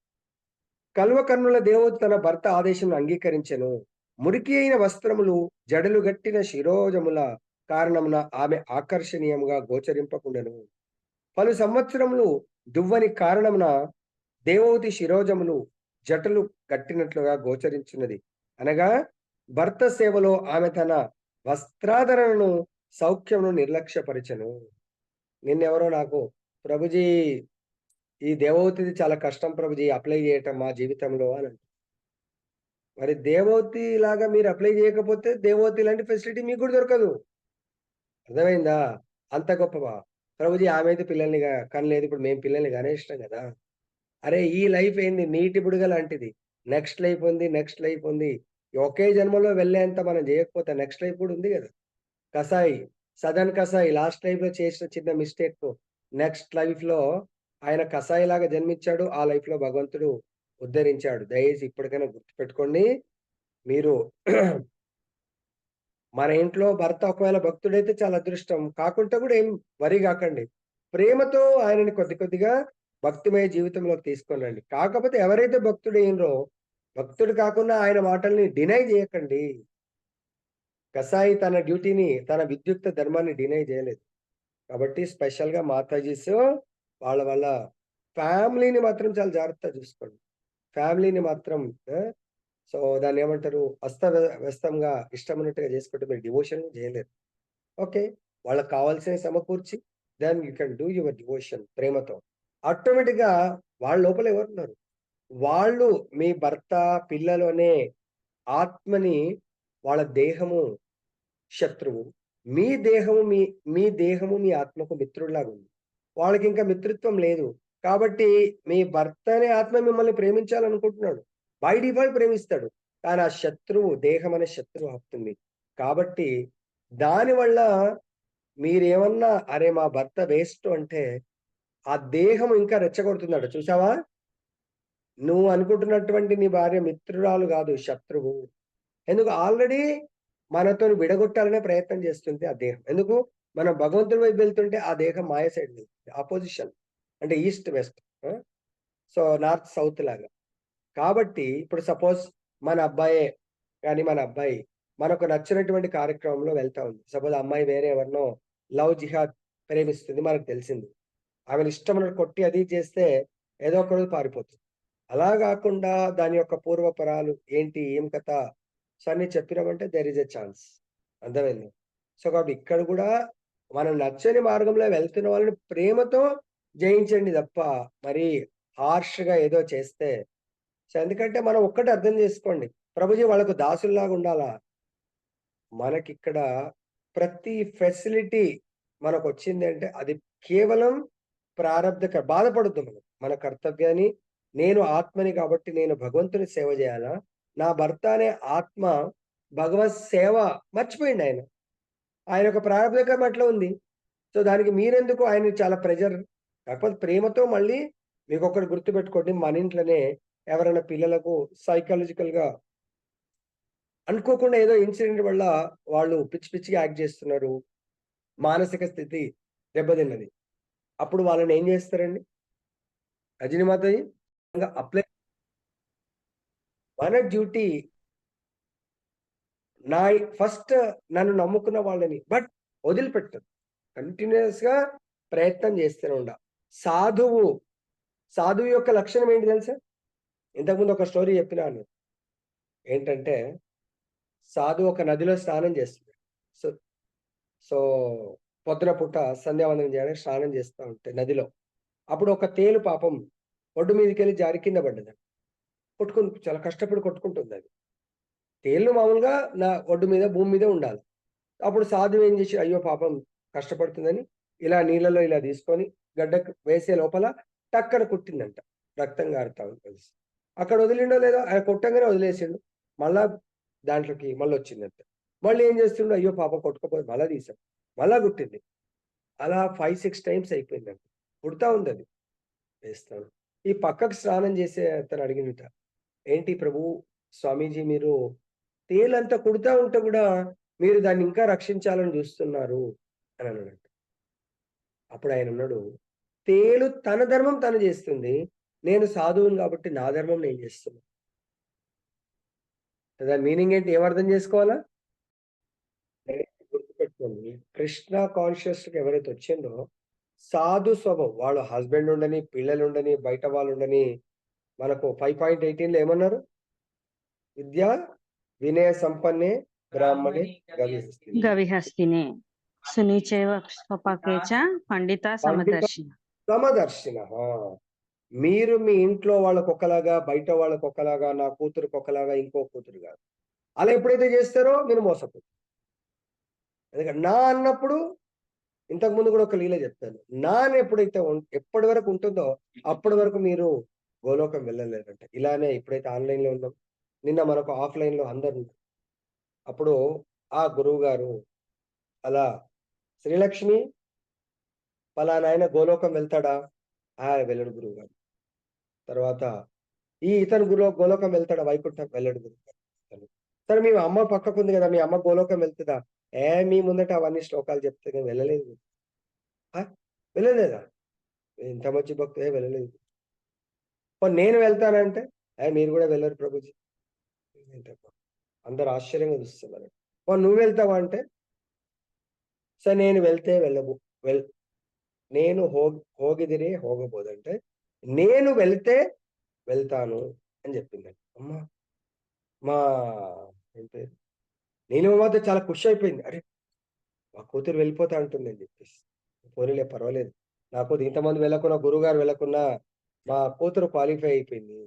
కల్వకర్ణుల దేవుడు తన భర్త ఆదేశం అంగీకరించెను. మురికి అయిన వస్త్రములు, జడలు గట్టిన శిరోజముల కారణమున ఆమె ఆకర్షణీయంగా గోచరింపకుండెను. పలు సంవత్సరములు దువ్వని కారణమున దేవవతి శిరోజములు జటలు కట్టినట్లుగా గోచరించున్నది. అనగా భర్త సేవలో ఆమె తన వస్త్రాధరణను సౌఖ్యమును నిర్లక్ష్యపరిచెను. నిన్నెవరో నాకు, ప్రభుజీ ఈ దేవవతిది చాలా కష్టం ప్రభుజీ అప్లై చేయటం మా జీవితంలో అని అంటారు. మరి దేవవతి లాగా మీరు అప్లై చేయకపోతే దేవవతి లాంటి ఫెసిలిటీ మీకు కూడా దొరకదు. అర్థమైందా? అంత గొప్పవా ప్రభుజీ? ఆమె అయితే పిల్లల్ని కనలేదు, ఇప్పుడు మేము పిల్లల్ని కనేస్తాం కదా. అరే ఈ లైఫ్ ఏంది? నీటి బుడగ లాంటిది. నెక్స్ట్ లైఫ్ ఉంది, నెక్స్ట్ లైఫ్ ఉంది. ఒకే జన్మలో వెళ్ళేంత మనం చేయకపోతే నెక్స్ట్ లైఫ్ కూడా ఉంది కదా. కసాయి, సదన్ కసాయి లాస్ట్ లైఫ్ లో చేసిన చిన్న మిస్టేక్ నెక్స్ట్ లైఫ్ లో ఆయన కసాయి లాగా జన్మించాడు, ఆ లైఫ్ లో భగవంతుడు ఉద్ధరించాడు. దయచేసి ఇప్పటికైనా గుర్తుపెట్టుకోండి. మీరు మన ఇంట్లో భర్త ఒకవేళ భక్తుడైతే చాలా అదృష్టం, కాకుండా కూడా ఏం వరి కాకండి. ప్రేమతో ఆయనని కొద్ది కొద్దిగా భక్తిమయ జీవితంలోకి తీసుకొని రండి. కాకపోతే ఎవరైతే భక్తుడైనరో, భక్తుడు కాకుండా ఆయన మాటల్ని డినై చేయకండి. కసాయి తన డ్యూటీని, తన విద్యుక్త ధర్మాన్ని డినై చేయలేదు. కాబట్టి స్పెషల్‌గా మాతాజీస్ వాళ్ళ ఫ్యామిలీని మాత్రం చాలా జాగ్రత్తగా చూసుకోండి. ఫ్యామిలీని మాత్రం ఆ! సో, దాన్నేమంటారు వ్యస్తంగా ఇష్టమున్నట్టుగా చేసుకుంటే మీరు డివోషన్ చేయలేరు. ఓకే. వాళ్ళకి కావాల్సినవి సమకూర్చి then you can do your devotion ప్రేమతో. ఆటోమేటిక్‌గా వాళ్ళ లోపల ఎవరున్నారు? వాళ్ళు మీ భర్త, పిల్లలు అనే ఆత్మని వాళ్ళ దేహము శత్రువు. మీ దేహము మీ మీ దేహము మీ ఆత్మకు మిత్రుడిలాగుంది. వాళ్ళకింకా మిత్రత్వం లేదు. కాబట్టి మీ భర్త అనే ఆత్మ మిమ్మల్ని ప్రేమించాలనుకుంటున్నాడు. బై డిఫాల్ట్ ప్రేమిస్తాడు. కానీ ఆ శత్రువు దేహం అనే శత్రువు హస్తుంది. కాబట్టి దానివల్ల మీరేమన్నా అరే! మా భర్త వేస్ట్ అంటే ఆ దేహం ఇంకా రెచ్చగొడుతున్నాడు. చూసావా? నువ్వు అనుకుంటున్నటువంటి నీ భార్య మిత్రురాలు గాదు, శత్రువు. ఎందుకు ఆల్రెడీ మనతోని విడగొట్టాలనే ప్రయత్నం చేస్తుంది ఆ దేహం. ఎందుకు? మనం భగవంతుడి వైపు వెళ్తుంటే ఆ దేహం మాయ సైడ్ వెళ్తుంది. అపోజిషన్. అంటే ఈస్ట్, వెస్ట్. ఆ! సో, నార్త్, సౌత్ లాగా. కాబట్టి ఇప్పుడు సపోజ్ మన అబ్బాయే గాని, మన అబ్బాయి మనకు నచ్చినటువంటి కార్యక్రమంలో వెళ్తా ఉంది. సపోజ్ ఆ అమ్మాయి వేరే ఎవరినో లవ్ జిహాద్ ప్రేమిస్తుంది మనకు తెలిసింది. ఆమెని ఇష్టమున్నట్టు కొట్టి అది చేస్తే ఏదో ఒక రోజు పారిపోతుంది. అలా గాకుండా దాని యొక్క పూర్వపరాలు ఏంటి? ఏం కథ? సో, అన్నీ చెప్పినామంటే దేర్ ఈస్ ఎ ఛాన్స్. అర్థమైందా? సో, కాబట్టి ఇక్కడ గూడా మనం నచ్చని మార్గంలో వెళ్తున్న వాళ్ళని ప్రేమతో జయించండి తప్ప, మరీ హార్ష్‌గా ఏదో చేస్తే సో, ఎందుకంటే మనం ఒక్కటి అర్థం చేసుకోండి. ప్రభుజీ వాళ్ళకు దాసుల్లాగా ఉండాలా? మనకిక్కడ ప్రతి ఫెసిలిటీ మనకొచ్చింది అంటే అది కేవలం బాధపడొద్దు మనం. మన కర్తవ్యాన్ని నేను ఆత్మని కాబట్టి నేను భగవంతుని సేవ జేయాలా? నా భర్త అనే ఆత్మ భగవత్ సేవ మర్చిపోయిండాయన. ఆయన యొక్క ప్రారంభ కర్మ అట్లా ఉంది. సో, దానికి మీరెందుకు ఆయన్ని చాలా ప్రెషర్ కాకపోతే ప్రేమతో మళ్ళీ మీకొకటి గుర్తుపెట్టుకోండి. మన ఇంట్లోనే ఎవరైనా పిల్లలకు సైకాలజికల్‌గా అనుకోకుండా ఏదో ఇన్సిడెంట్ వల్ల వాళ్ళు పిచ్చి పిచ్చిగా యాక్ట్ జేస్తున్నారు. మానసిక స్థితి దెబ్బతిన్నది. అప్పుడు వాళ్ళని ఏం జేస్తారండి? రజనీ మాతాజీ ఇంగ అప్లై మన డ్యూటీ ఫస్ట్ నన్ను నమ్ముకున్న వాళ్ళని వదిలిపెట్టను. కంటిన్యూయస్‌గా ప్రయత్నం జేస్తూనే ఉండా. సాధువు, సాధువు యొక్క లక్షణం ఏంటి తెలుసా? ఇంతకుముందు ఒక స్టోరీ చెప్పినాను. ఏంటంటే, సాధువు ఒక నదిలో స్నానం చేస్తున్నాడు. సో సో, పొద్దున పూట సంధ్యావందనం చేయడానికి స్నానం చేస్తా ఉంటే నదిలో. అప్పుడు ఒక తేలు పాపం ఒడ్డు మీదకెళ్ళి జారి కింద పడ్డదండి. చాలా కష్టపడి కొట్టుకుంటుందది. తేళ్ళు మామూలుగా ఒడ్డు మీద, భూమి మీదే ఉండాలి. అప్పుడు సాధువు ఏం చేసి అయ్యో పాపం కష్టపడుతుందని ఇలా నీళ్ళలో ఇలా తీసుకొని గడ్డకు వేసే లోపల టక్కన కుట్టిందంట. రక్తం కారుతా ఉంటది. అక్కడ వదిలిండో లేదో ఆయన కొట్టంగానే వదిలేసిండు. మళ్ళా దాంట్లోకి మళ్ళొచ్చిందంట. మళ్ళీ ఏం చేస్తుండు అయ్యో పాపం కొట్టుకపోయి మళ్ళా తీసాం. మళ్ళా కుట్టింది. అలా 5, 6 టైమ్స్ అయిపోయిందంట. పుడతా ఉందది. వేస్తాను. ఈ పక్కకు స్నానం చేసే అతను అడిగిండట. ఏంటి ప్రభు స్వామీజీ మీరు తేలంతా కుడతా ఉంటే గూడా మీరు దాన్ని ఇంకా రక్షించాలని జూస్తున్నారు అని అన్నాడంట. అప్పుడు ఆయనన్నాడు, తేలు తన ధర్మం తను జేస్తుంది. నేను సాధువుని గాబట్టి నా ధర్మం నేను జేస్తున్నా. దాని మీనింగ్ ఏంటి? ఏమర్థం జేసుకోవాలా? గుర్తుపెట్టుకోండి. కృష్ణ కాన్షియస్‌కి ఎవరైతే వచ్చిందో సాధు స్వభావం వాళ్ళ హస్బెండ్ ఉండని, పిల్లలుండని, బయట వాళ్ళుండని మనకు 5.18లో ఏమన్నారు? విద్యా వినయ సంపన్నే బ్రాహ్మణే గవిహస్తిని. గవిహస్తినే సునీచైవ స్వపాకే చ పండిత పండిత సమదర్శిన. సమదర్శినః. మీరు మీ ఇంట్లో వాళ్ళకొకలాగా, బయట వాళ్ళకొకలాగా, నా కూతురికొకలాగా, ఇంకో కూతురు గాదు. అలా ఎప్పుడైతే జేస్తారో మీరు మోసపోతారు. ఎందుకంటే నా అన్నప్పుడు ఇంతకు ముందు గూడా ఒక లీల జెప్పాను. నా అని ఎప్పుడైతే ఎప్పటి వరకు ఉంటుందో అప్పటి వరకు మీరు గోలోకం వెళ్ళలేరంట. ఇలానే ఎప్పుడైతే ఆన్‌లైన్‌లో ఉన్నాం, నిన్న మనకు ఆఫ్‌లైన్‌లో అందరున్నారు. అప్పుడు ఆ గురువుగారు అలా శ్రీలక్ష్మి పలానాయన గోలోకం వెళ్తాడా? ఆ! వెళ్ళడు గురువుగారు. తర్వాత ఇతను గోలోకం వెళ్తాడా? వైకుంఠం వెళ్ళడు గురువుగారు. సరే మీ అమ్మ పక్కకుంది గదా! మీ అమ్మ గోలోకం వెళ్తదా? మీ ముందట అవన్నీ శ్లోకాలు చెప్తే నేను వెళ్ళలేదు. ఆ! వెళ్ళలేదా? ఇంత మంచి భక్తే వెళ్ళలేదు. పోనీ నేను వెళ్తానంటే, మీరు కూడా వెళ్ళరు ప్రభుజీ. ఏంటబ్బా! అందరూ ఆశ్చర్యంగా చూస్తున్నారు. పోనీ నువ్వు వెళ్తావా అంటే, సరే నేను వెళ్తే వెళ్ళబో వెల్ నేను ಹೋಗಿದಿರಿ ಹೋಗಬಹುదంటే, నేను వెళ్తే వెళ్తాను అని చెప్పిందండి. అమ్మా! మా ఏం పేరు నీలిమ మాత్రం చాలా ఖుషి అయిపోయింది. అరే! మా కూతురు వెళ్ళిపోతా అంటుందని చెప్పేసి. పోనీలే పర్వాలేదు. నా కూతురు ఇంతమంది వెళ్ళకున్నా, గురువుగారు వెళ్ళకున్నా, మా కూతురు క్వాలిఫై అయిపోయింది.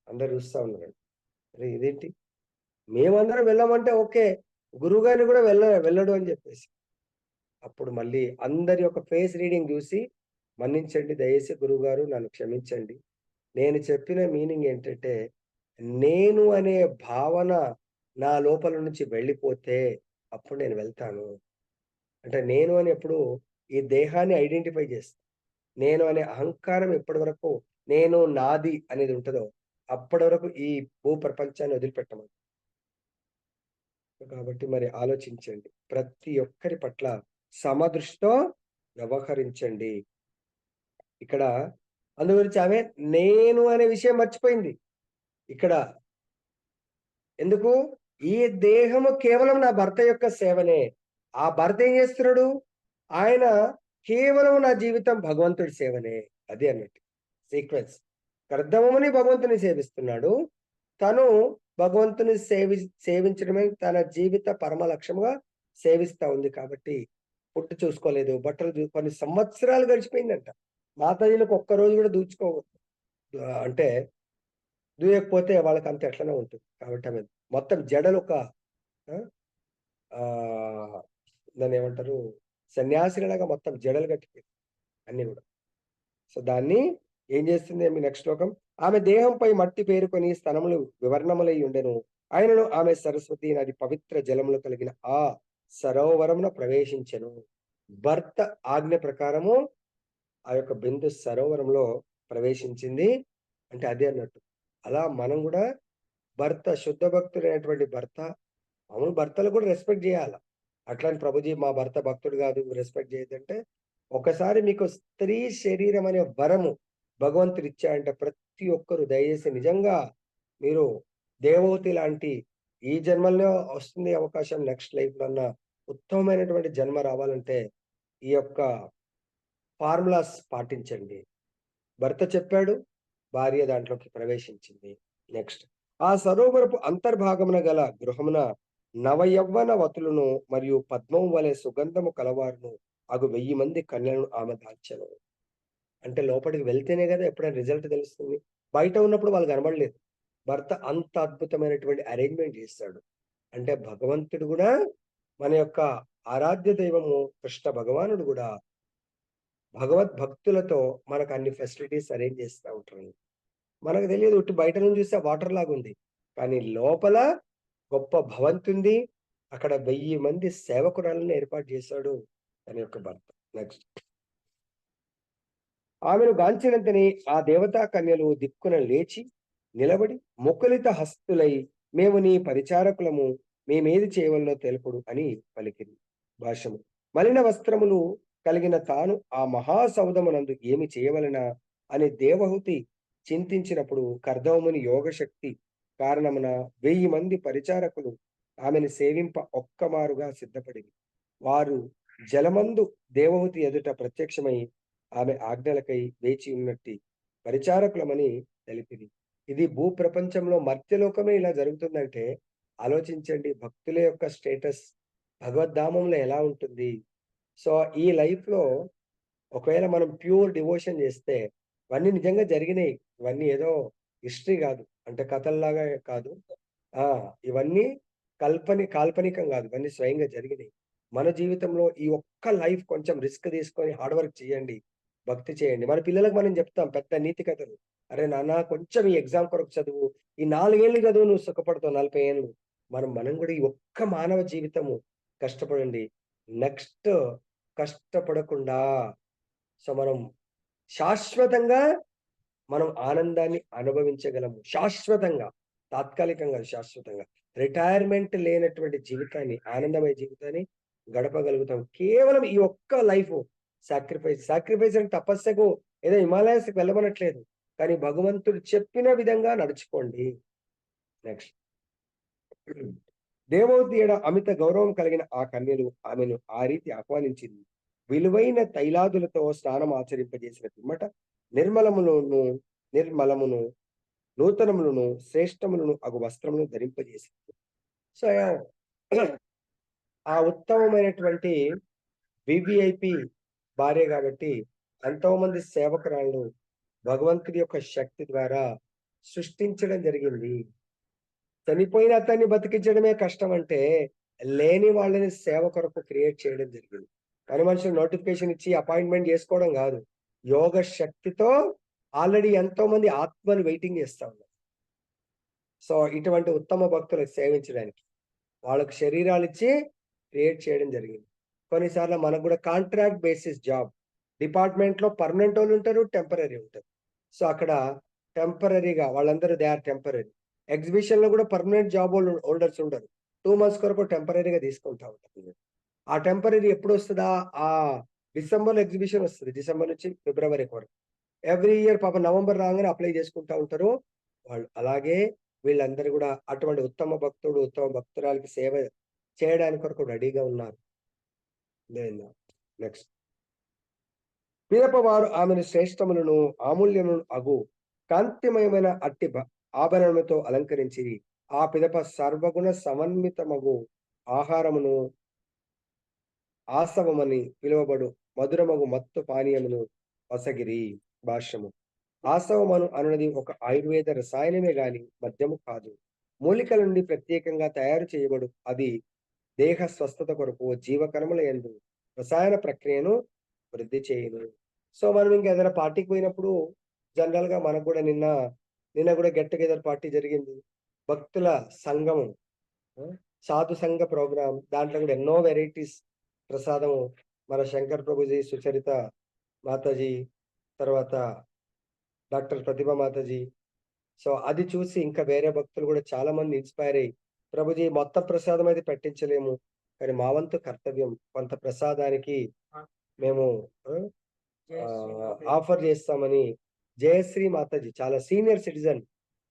అందరూ చూస్తా ఉన్నారండి. అరే! ఇదేంటి? మేమందరం వెళ్ళమంటే ఓకే. గురువుగారిని కూడా వెళ్ళడు అని చెప్పేసి. అప్పుడు మళ్ళీ అందరి యొక్క ఫేస్ రీడింగ్ జూసి, మన్నించండి దయచేసి గురువుగారు నన్ను క్షమించండి. నేను చెప్పిన మీనింగ్ ఏంటంటే, నేను అనే భావన నా లోపల నుంచి వెళ్ళిపోతే అప్పుడు నేను వెళ్తాను. అంటే నేను అని ఎప్పుడు ఈ దేహాన్ని ఐడెంటిఫై చేస్తా. నేను అనే అహంకారం ఎప్పటి వరకు నేను, నాది అనేది ఉంటదో, అప్పటి వరకు ఈ భూ ప్రపంచాన్ని వదిలిపెట్టమను. కాబట్టి మరి ఆలోచించండి. ప్రతి ఒక్కరి పట్ల సమదృష్టితో వ్యవహరించండి. ఇక్కడ అందుగురించి ఆమె నేను అనే విషయం మర్చిపోయింది. ఇక్కడ ఎందుకు? ఈ దేహము కేవలం నా భర్త యొక్క సేవనే. ఆ భర్త ఏం చేస్తున్నాడు? ఆయన కేవలం నా జీవితం భగవంతుడి సేవనే. అది అన్నట్టు సీక్వెన్స్. కర్దమముని భగవంతుని సేవిస్తున్నాడు. తను భగవంతుని సేవించడమే తన జీవిత పరమ లక్ష్యంగా సేవిస్తా ఉంది కాబట్టి, ఫుడ్ చూసుకోలేదు. కొన్ని సంవత్సరాలు గడిచిపోయిందంట. మాతాజీలకు ఒక్కరోజు కూడా అంటే దూయకపోతే వాళ్ళకంత ఎట్లనో ఉంటుంది. కాబట్టి ఆమె మొత్తం జడలు ఒక ఆ! ఆహ్, దాన్నేమంటారు? సన్యాసినిలాగా మొత్తం జడలు కట్టిపోయింది అన్నీ గూడా. సో, దాన్ని ఏం చేస్తుంది మీ నెక్స్ట్ శ్లోకం? ఆమె దేహంపై మట్టి పేరుకొని స్తనములు వివర్ణములై ఉండెను. ఆయనను ఆమె సరస్వతి నది పవిత్ర జలములు కలిగిన ఆ సరోవరమున ప్రవేశించెను. భర్త ఆజ్ఞ ప్రకారము ఆ యొక్క బిందు సరోవరంలో ప్రవేశించింది. అంటే అదే అన్నట్టు. అలా మనం గూడా శుద్ధ భక్తుడైనటువంటి భర్త మామూలు భర్తలు కూడా రెస్పెక్ట్ జేయాల. అట్లని ప్రభుజీ మా భర్త భక్తుడు గాదు రెస్పెక్ట్ చేయొద్దంటే, ఒకసారి మీకు స్త్రీ శరీరం అనే వరము భగవంతుడిచ్చాడంటే ప్రతి ఒక్కరు దయచేసి నిజంగా మీరు దేవహూతి లాంటి ఈ జన్మలో వస్తుంది అవకాశం నెక్స్ట్ లైఫ్‌లో అన్న ఉత్తమమైనటువంటి జన్మ రావాలంటే ఈ యొక్క ఫార్ములాస్ పాటించండి. భర్త చెప్పాడు, భార్య దాంట్లోకి ప్రవేశించింది. నెక్స్ట్ ఆ సరోవరపు అంతర్భాగమున గల గృహమున నవయవ్వన వతులను మరియు పద్మము వలె సుగంధము కలవారును అగు 1000 మంది కన్యలను ఆమె దాల్చెను. అంటే లోపలికి వెళ్తేనే కదా ఎప్పుడైనా రిజల్ట్ తెలుస్తుంది. బయట ఉన్నప్పుడు వాళ్ళు కనబడలేదు. భర్త అంత అద్భుతమైనటువంటి అరేంజ్‌మెంట్ చేస్తాడు. అంటే భగవంతుడు గూడా మన యొక్క ఆరాధ్య దైవము కృష్ణ భగవానుడు గూడా భగవద్భక్తులతో మనకు అన్ని ఫెసిలిటీస్ అరేంజ్ చేస్తా ఉంటారు. మనకు తెలియదు ఉట్టి బయట నుంచి చూస్తే వాటర్ లాగుంది. కానీ లోపల గొప్ప భవంతుంది. అక్కడ 1000 మంది సేవకురాలను ఏర్పాటు చేశాడు తన యొక్క భర్త. నెక్స్ట్ ఆమెను గాంచినంతనే ఆ దేవతా కన్యలు దిక్కున లేచి నిలబడి ముకులిత హస్తులై మేము నీ పరిచారకులము మేమేది చేయవలనో తెలుపుడు అని పలికింది. భాష్యము మలిన వస్త్రములు కలిగిన తాను ఆ మహాసౌధమునందు ఏమి చేయవలనా అని దేవహూతి చింతించినప్పుడు కర్దముని యోగశక్తి కారణమున 1000 మంది పరిచారకులు ఆమెను సేవింప ఒక్కమారుగా సిద్ధపడింది. వారు జలమందు దేవహూతి ఎదుట ప్రత్యక్షమై ఆమె ఆజ్ఞలకై వేచి ఉన్నట్టి పరిచారకులమని తెలిపిది. ఇది భూప్రపంచంలో మర్త్యలోకమే ఇలా జరుగుతుందంటే ఆలోచించండి భక్తుల యొక్క స్టేటస్ భగవద్ధామంలో ఎలా ఉంటుంది. సో ఈ లైఫ్‌లో ఒకవేళ మనం ప్యూర్ డివోషన్ చేస్తే ఇవన్నీ నిజంగా జరిగినాయి. ఇవన్నీ ఏదో హిస్టరీ గాదు. అంటే కథల్లాగా కాదు. ఆ! ఇవన్నీ కాల్పనికం గాదు. ఇవన్నీ స్వయంగా జరిగినాయి. మన జీవితంలో ఈ ఒక్క లైఫ్ కొంచెం రిస్క్ తీసుకొని హార్డ్ వర్క్ చేయండి. భక్తి చేయండి. మన పిల్లలకు మనం చెప్తాం పెద్ద నీతి కథలు. "అరే నాన్న కొంచెం ఈ ఎగ్జామ్ కొరకు చదువు. ఈ 4 ఏళ్ళు చదువు నువ్వు సుఖపడతావు 40 ఏళ్ళు." మనం గూడా ఈ ఒక్క మానవ జీవితము కష్టపడండి. నెక్స్ట్ కష్టపడకుండా సో మనం శాశ్వతంగా మనం ఆనందాన్ని అనుభవించగలము. శాశ్వతంగా. తాత్కాలికంగా కాదు శాశ్వతంగా. రిటైర్మెంట్ లేనటువంటి జీవితాన్ని, ఆనందమయ జీవితాన్ని గడపగలుగుతాం. కేవలం ఈ ఒక్క లైఫు సాక్రిఫైస్ అంటే తపస్సుకు ఏదో హిమాలయాస్కి వెళ్ళమనట్లేదు. కానీ భగవంతుడు చెప్పిన విధంగా నడుచుకోండి. నెక్స్ట్ దేవహూతి ఎడ అమిత గౌరవం కలిగిన ఆ కన్యలు ఆమెను ఆ రీతి ఆహ్వానించింది. విలువైన తైలాదులతో స్నానం ఆచరింపజేసిన పిమ్మట నిర్మలములను నిర్మలమును నూతనములను శ్రేష్టములను అగు వస్త్రమును ధరింపజేసింది. సో ఆ ఉత్తమమైనటువంటి వివిఐపి భార్య కాబట్టి ఎంతో మంది సేవకురాళ్ళు భగవంతుడి యొక్క శక్తి ద్వారా సృష్టించడం జరిగింది. చనిపోయిన అతన్ని బతికించడమే కష్టం అంటే లేని వాళ్ళని సేవ కొరకు క్రియేట్ చేయడం జరిగింది. పని మనుషులు నోటిఫికేషన్ ఇచ్చి అపాయింట్మెంట్ చేసుకోవడం కాదు. యోగ శక్తితో ఆల్రెడీ ఎంతో మంది ఆత్మలు వెయిటింగ్ చేస్తా ఉన్నారు. సో ఇటువంటి ఉత్తమ భక్తులకు సేవించడానికి వాళ్ళకు శరీరాలు ఇచ్చి క్రియేట్ చేయడం జరిగింది. కొన్నిసార్లు మనకు కూడా కాంట్రాక్ట్ బేసిస్ జాబ్, డిపార్ట్మెంట్ లో పర్మనెంట్ వాళ్ళు ఉంటారు, టెంపరీ ఉంటారు. సో అక్కడ టెంపరీగా వాళ్ళందరూ దే ఆర్ టెంపరీ. ఎగ్జిబిషన్ లో కూడా పర్మనెంట్ జాబ్ హోల్డర్స్ ఉంటారు. 2 months కొరకు టెంపరీగా తీసుకుంటా ఉంటారు. ఆ టెంపరీ ఎప్పుడు వస్తుందా? ఆ డిసెంబర్ లో ఎగ్జిబిషన్ వస్తుంది. డిసెంబర్ నుంచి ఫిబ్రవరి వరకు. ఎవ్రీ ఇయర్ పాపం నవంబర్ రాగానే అప్లై చేసుకుంటా ఉంటారు వాళ్ళు. అలాగే వీళ్ళందరూ కూడా అటువంటి ఉత్తమ భక్తుడు, ఉత్తమ భక్తురాలకి సేవ చేయడానికి కొరకు రెడీగా ఉన్నారు. నెక్స్ట్ పిదప వారు ఆమెను శ్రేష్టములను అమూల్యములను అగు కాంతిమయమైన అట్టి ఆభరణములతో అలంకరించి ఆ పిదప సర్వగుణ సమన్వితమగు ఆహారమును ఆసవమని పిలువబడు మధురమగు మత్తు పానీయమును వసగిరి. భాష్యము. ఆసవమను అనున్నది ఒక ఆయుర్వేద రసాయనమే గాని మద్యము కాదు. మూలికల నుండి ప్రత్యేకంగా తయారు చేయబడు అది దేహ స్వస్థత కొరకు జీవకర్మల యందు రసాయన ప్రక్రియను వృద్ధి చేయును. సో మనం ఇంకా ఏదైనా పార్టీకి పోయినప్పుడు జనరల్ గా మనకు కూడా నిన్న కూడా గెట్ టుగెదర్ పార్టీ జరిగింది. భక్తుల సంఘము, సాధు సంఘ ప్రోగ్రామ్. దాంట్లో కూడా ఎన్నో వెరైటీస్ ప్రసాదము మన శంకర్ ప్రభుజీ, సుచరిత మాతాజీ, తర్వాత డాక్టర్ ప్రతిభ మాతాజీ. సో అది చూసి ఇంకా వేరే భక్తులు కూడా చాలా మంది ఇన్స్పైర్ అయ్యి, ప్రభుజీ మొత్తం ప్రసాదం అయితే పెట్టించలేము, కానీ మా వంతు కర్తవ్యం కొంత ప్రసాదానికి మేము ఆఫర్ చేస్తామని జయశ్రీ మాతాజీ చాలా సీనియర్ సిటిజన్,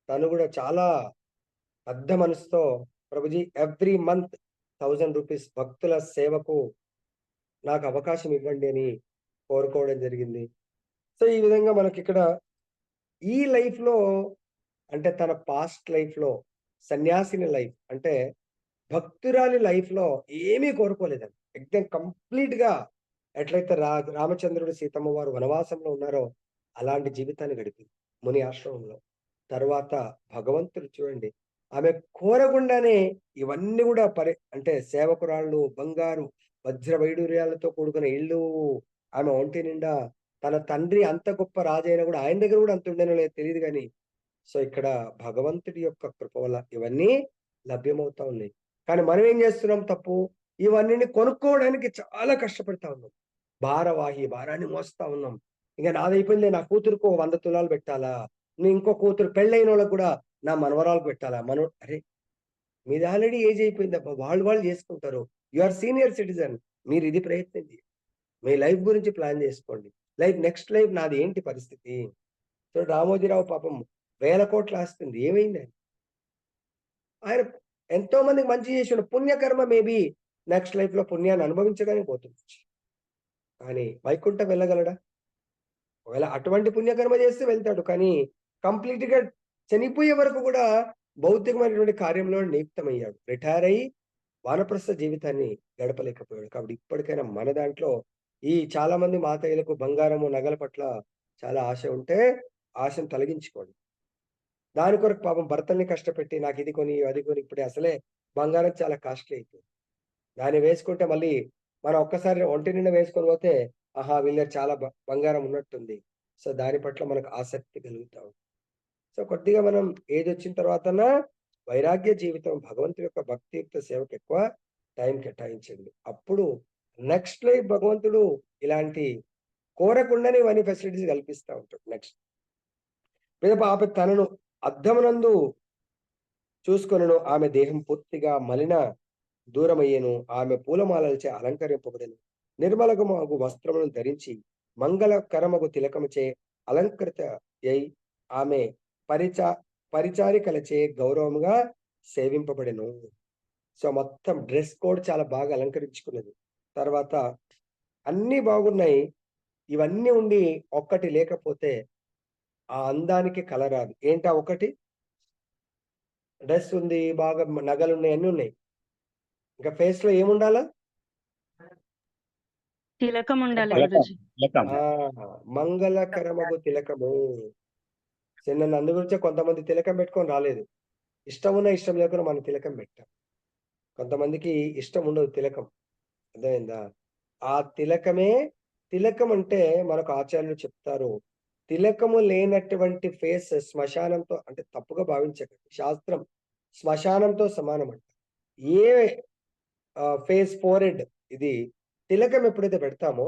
తను కూడా చాలా పెద్ద మనసుతో ప్రభుజీ ఎవ్రీ మంత్ 1000 రూపీస్ భక్తుల సేవకు నాకు అవకాశం ఇవ్వండి అని కోరుకోవడం జరిగింది. సో ఈ విధంగా మనకి ఇక్కడ ఈ లైఫ్ లో అంటే తన పాస్ట్ లైఫ్ లో సన్యాసిని లైఫ్ అంటే భక్తురాలి లైఫ్ లో ఏమీ కోరుకోలేదండి. ఎగ్జామ్ కంప్లీట్ గా ఎట్లయితే రామచంద్రుడు సీతమ్మ వారు వనవాసంలో ఉన్నారో అలాంటి జీవితాన్ని గడిపింది ముని ఆశ్రమంలో. తర్వాత భగవంతుడు చూడండి, ఆమె కోరకుండానే ఇవన్నీ కూడా అంటే సేవకురాళ్ళు, బంగారు వజ్ర వైడూర్యాలతో కూడుకున్న ఇల్లు, ఆమె ఒంటి నిండా. తన తండ్రి అంత గొప్ప రాజైనా కూడా ఆయన దగ్గర కూడా అంత ఉండేనో లేదు తెలియదు కానీ, సో ఇక్కడ భగవంతుడి యొక్క కృప వల్ల ఇవన్నీ లభ్యమవుతా ఉన్నాయి. కానీ మనం ఏం చేస్తున్నాం తప్పు? ఇవన్నీ కొనుక్కోవడానికి చాలా కష్టపడతా ఉన్నాం. భారాన్ని మోస్తా ఉన్నాం. ఇంకా నాదైపోయింది, నా కూతురుకు 100 తులాలు పెట్టాలా, ఇంకో కూతురు పెళ్ళైన వాళ్ళకు కూడా నా మనవరాలకు పెట్టాలా. అరే మీది ఆల్రెడీ ఏజ్ అయిపోయిందబ్బా, వాళ్ళు చేసుకుంటారు. యు ఆర్ సీనియర్ సిటిజన్, మీరు ఇది ప్రయత్నించి మీ లైఫ్ గురించి ప్లాన్ చేసుకోండి. నెక్స్ట్ లైఫ్ నాది ఏంటి పరిస్థితి? సో రామోజీరావు పాపం 1000 కోట్లు ఆస్తుంది, ఏమైంది? ఆయన ఎంతో మందికి మంచి చేసిన పుణ్యకర్మ మేబీ నెక్స్ట్ లైఫ్ లో పుణ్యాన్ని అనుభవించడానికి పోతుంది, కానీ వైకుంఠం వెళ్ళగలడా? ఒకవేళ అటువంటి పుణ్యకర్మ చేస్తే వెళ్తాడు, కానీ కంప్లీట్ గా చనిపోయే వరకు కూడా భౌతికమైనటువంటి కార్యంలో నియుక్తమయ్యాడు. రిటైర్ అయ్యి వానప్రస్థ జీవితాన్ని గడపలేకపోయాడు. కాబట్టి ఇప్పటికైనా మన దాంట్లో ఈ చాలా మంది మాతయ్యలకు బంగారము నగల పట్ల చాలా ఆశ ఉంటే ఆశను తొలగించుకోండి. దాని కొరకు పాపం భర్తల్ని కష్టపెట్టి నాకు ఇది కొని అది కొని, ఇప్పుడే అసలే బంగారం చాలా కాస్ట్లీ అయిపోయింది. దాన్ని వేసుకుంటే మళ్ళీ మనం ఒక్కసారి ఒంటి నిండా వేసుకొని పోతే ఆహా వీళ్ళ చాలా బంగారం ఉన్నట్టుంది. సో దాని పట్ల మనకు ఆసక్తి కలుగుతాం. సో కొద్దిగా మనం ఏది వచ్చిన తర్వాత వైరాగ్య జీవితం, భగవంతుడి యొక్క భక్తియుక్త సేవకు ఎక్కువ టైం కేటాయించండి. అప్పుడు నెక్స్ట్ లైఫ్ భగవంతుడు ఇలాంటి కోరకుండానే ఇవన్నీ ఫెసిలిటీస్ కల్పిస్తూ ఉంటాడు. నెక్స్ట్ ఆమె తనను అద్దమునందు చూసుకొనను, ఆమె దేహం పూర్తిగా మలిన దూరమయ్యేను, ఆమె పూలమాలలచే అలంకరింపబడెను. నిర్మలగమగు వస్త్రములను ధరించి మంగళకరమగు తిలకముచే అలంకృత అయి ఆమె పరిచా పరిచారికలచే గౌరవముగా సేవింపబడెను. సో మొత్తం డ్రెస్ కోడ్ చాలా బాగా అలంకరించుకున్నది. తర్వాత అన్నీ బాగున్నాయి. ఇవన్నీ ఉండి ఒక్కటి లేకపోతే ఆ అందానికి కలరాదు. ఏంటా ఒకటి? డ్రెస్ ఉంది, బాగా నగలున్నాయి, అన్నీ ఉన్నాయి. ఇంకా ఫేస్‌లో ఏముండాలా? తిలకం ఉండాలి చెప్పండి. తిలకం గురూజీ. తిలకం ఆ! మంగళకరమగు తిలకము. సో నన్ను అందు గురించే కొంతమంది తిలకం పెట్టుకొని రాలేదు. ఇష్టమున్నా, ఇష్టం లేకున్నా మనం తిలకం పెట్టాం. కొంతమందికి ఇష్టం ఉండదు తిలకం. అర్థమైందా? ఆ తిలకమే తిలకం అంటే మనకు ఆచార్యులు చెప్తారు. తిలకము లేనటువంటి ఫేస్ శ్మశానంతో అంటే తప్పుగా భావించకండి. శాస్త్రం శ్మశానంతో సమానమంట. ఏ ఫేస్ ఫోరెడ్ ఇది తిలకం ఎప్పుడైతే పెడతామో,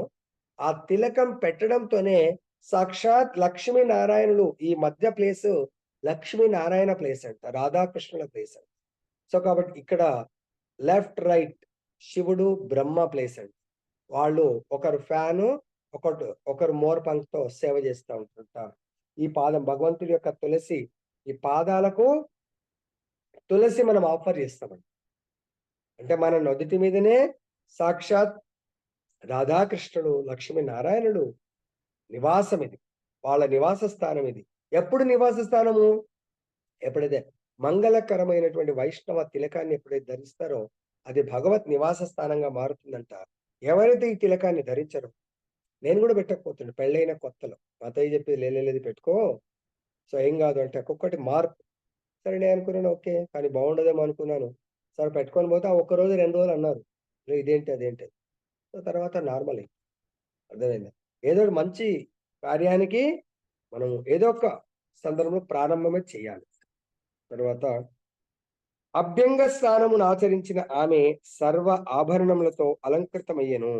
ఆ తిలకం పెట్టడంతోనే సాక్షాత్ లక్ష్మీనారాయణులు ఈ మధ్య ప్లేసు లక్ష్మీనారాయణ ప్లేస్ అంట. రాధాకృష్ణుల ప్లేస్ అంట. సో కాబట్టి ఇక్కడ లెఫ్ట్, రైట్ శివుడు, బ్రహ్మ ప్లేస్ అండి. వాళ్ళు ఒకరు ఫ్యాను, ఒకరు మోర్ పంక్‌తో సేవ చేస్తా ఉంటుంటారు. ఈ పాదం భగవంతుడి యొక్క తులసి ఈ పాదాలకు తులసి మనం ఆఫర్ చేస్తామండి. అంటే మన నుదిటి మీదనే సాక్షాత్ రాధాకృష్ణుడు, లక్ష్మీనారాయణుడు నివాసం ఇది. వాళ్ళ నివాస స్థానం ఇది. ఎప్పుడు నివాస స్థానము? ఎప్పుడైతే మంగళకరమైనటువంటి వైష్ణవ తిలకాన్ని ఎప్పుడైతే ధరిస్తారో అది భగవత్ నివాస స్థానంగా మారుతుందంట. ఎవరైతే ఈ తిలకాన్ని ధరించరో నేను కూడా పెట్టకపోతుండే పెళ్ళైన కొత్తలో. మా అత్తయ్య చెప్పేది లేదు పెట్టుకో. సో ఏం కాదు అంటే ఒక్కొక్కటి మార్పు. సరే నేను అనుకున్నాను ఓకే. కానీ బాగుండదేమో అనుకున్నాను. సరే పెట్టుకొని పోతే ఆ ఒక్కరోజు 2 రోజులు అన్నారు. ఇదేంటి అదేంటి. సో తర్వాత నార్మల్ అయింది. అర్థమైందా? ఏదో ఒకటి మంచి కార్యానికి మనం ఏదో ఒక సందర్భంలో ప్రారంభమే చేయాలి. తర్వాత అభ్యంగ స్నానమును ఆచరించిన ఆమె సర్వ ఆభరణములతో అలంకృతమయ్యెను.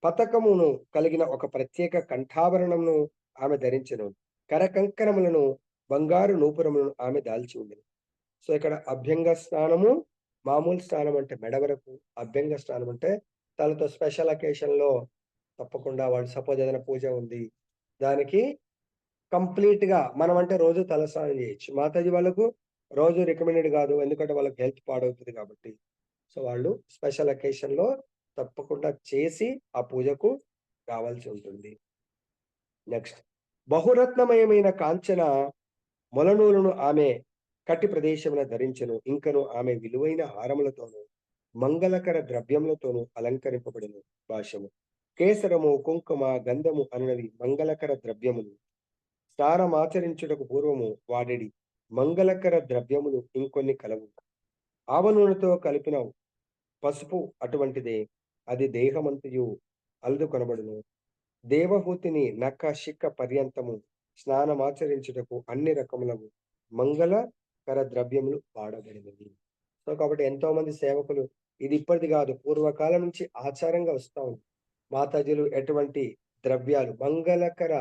పతకమును కలిగిన ఒక ప్రత్యేక కంఠాభరణమును ఆమె ధరించెను. కరకంకణములను బంగారు నూపురములను ఆమె దాల్చి ఉండెను. సో ఇక్కడ అభ్యంగ స్నానము, మామూలు స్నానం అంటే మెడ వరకు, అభ్యంగ స్నానం అంటే తనతో స్పెషల్ అకేషన్‌లో తప్పకుండా వాళ్ళు సపోజ్ ఏదైనా పూజ ఉంది. దానికి కంప్లీట్‌గా మనమంటే రోజు తలస్నానం చేయొచ్చు. మాతాజీ వాళ్ళకు రోజు రికమెండెడ్ కాదు. ఎందుకంటే వాళ్ళకి హెల్త్ పాడవుతది కాబట్టి. సో వాళ్ళు స్పెషల్ అకేషన్‌లో తప్పకుండా చేసి ఆ పూజకు రావాల్సి ఉంటుంది. నెక్స్ట్ బహురత్నమయమైన కాంచన మొలనూలును ఆమె కటి ప్రదేశమున ధరించెను. ఇంకను ఆమె విలువైన హారములతోనూ, మంగళకర ద్రవ్యములతోనూ అలంకరింపబడెను. భాష్యము. కేసరము, కుంకుమ, గంధము అనునవి మంగళకర ద్రవ్యములు. స్నానమాచరించుటకు పూర్వము వాడెడి మంగళకర ద్రవ్యములు ఇంకొన్ని కలవు. ఆవ నూనెతో కలిపిన పసుపు అటువంటిదే. అది దేహమంతయు అల్దుకొనబడును. దేవహూతిని నఖ శిఖ పర్యంతము స్నానమాచరించుటకు అన్ని రకములగు మంగళకర ద్రవ్యములు వాడబడినవి. సో కాబట్టి ఎంతో మంది సేవకులు ఇది ఇప్పటిది కాదు పూర్వకాలం నుంచి ఆచారంగా వస్తా ఉంది. మాతాజీలు ఎటువంటి ద్రవ్యాలు మంగళకర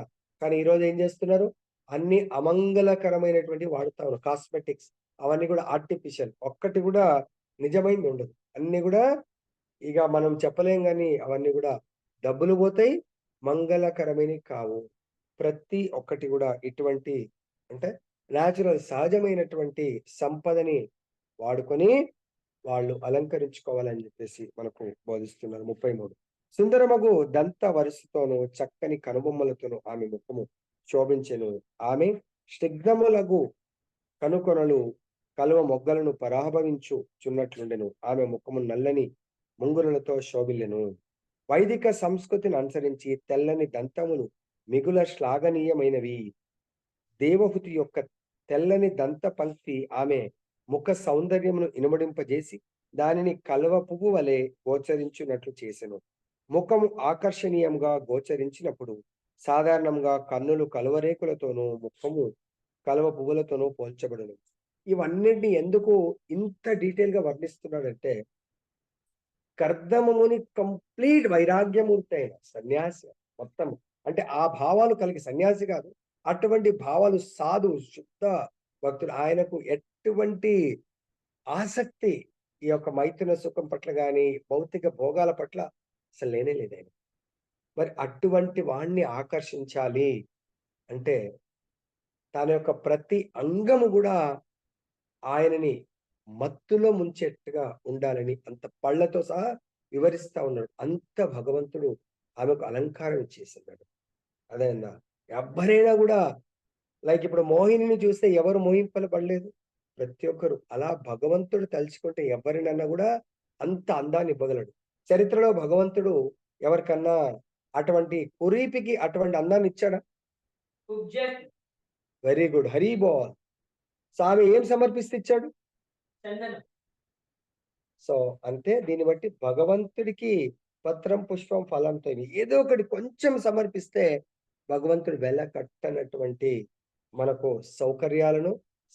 కానీ ఈరోజు ఏం చేస్తున్నారు? అన్ని అమంగళకరమైనటువంటి వాడుతా ఉన్నారు. కాస్మెటిక్స్ అవన్నీ కూడా ఆర్టిఫిషియల్. ఒక్కటి కూడా నిజమైంది ఉండదు. అన్ని కూడా ఇక మనం చెప్పలేం గాని అవన్నీ కూడా డబ్బులు పోతాయి. మంగళకరమైనవి కావు. ప్రతి ఒక్కటి కూడా ఇటువంటి అంటే నేచురల్ సహజమైనటువంటి సంపదని వాడుకొని వాళ్ళు అలంకరించుకోవాలని చెప్పేసి మనకు బోధిస్తున్నారు. 33 సుందరమగు దంత వరుసతోను చక్కని కనుబొమ్మలతోను ఆమె ముఖము శోభించెను. ఆమె స్నిగ్ధములగు కనుకొనలు కలువ మొగ్గలను పరాభవించుచున్నట్లుండెను. ఆమె ముఖము నల్లని ముంగురులతో శోభిల్లెను. వైదిక సంస్కృతిని అనుసరించి తెల్లని దంతములు మిగుల శ్లాఘనీయమైనవి. దేవహుతి యొక్క తెల్లని దంత పంక్తి ఆమె ముఖ సౌందర్యమును ఇనుమడింపజేసి దానిని కలువ పువ్వు వలె గోచరించున్నట్లు చేసెను. ముఖము ఆకర్షణీయంగా గోచరించినప్పుడు సాధారణంగా కన్నులు కలువరేకులతోనూ ముఖము కలువ పువ్వులతోనూ పోల్చబడును. ఇవన్నిటిని ఎందుకు ఇంత డీటెయిల్ గా వర్ణిస్తున్నాడంటే కర్దమముని కంప్లీట్ వైరాగ్యమూర్తి అయిన సన్యాసి మొత్తం అంటే ఆ భావాలు కలిగి సన్యాసి కాదు. అటువంటి భావాలు సాధు శుద్ధ భక్తుడు ఆయనకు ఎటువంటి ఆసక్తి ఈ యొక్క మైథున సుఖం పట్ల గాని భౌతిక భోగాల పట్ల అసలు లేనే లేదు ఆయన. మరి అటువంటి వాణ్ణి ఆకర్షించాలి అంటే తన యొక్క ప్రతి అంగము కూడా ఆయనని మత్తులో ముంచేట్టుగా ఉండాలని అంత పళ్ళతో సహా వివరిస్తా ఉన్నాడు. అంత భగవంతుడు ఆమెకు అలంకారం చేసినాడు. అదే అన్నా ఎవ్వరైనా కూడా లైక్ ఇప్పుడు మోహినిని చూస్తే ఎవరు మోహింపబడలేదు? ప్రతి ఒక్కరు. అలా భగవంతుడు తలుచుకుంటే ఎవరినన్నా కూడా అంత అందాన్ని ఇవ్వగలడు. చరిత్రలో భగవంతుడు ఎవరికన్నా అటువంటి కురీపికి అటువంటి అందాన్ని ఇచ్చాడా? Very good. హరి బోల్. సో ఆమె ఏం సమర్పిస్తే ఇచ్చాడు? సో అంతే దీన్ని బట్టి భగవంతుడికి పత్రం, పుష్పం, ఫలంతో ఏదో ఒకటి కొంచెం సమర్పిస్తే భగవంతుడు వెలకట్టనటువంటి మనకు సౌకర్యాలను,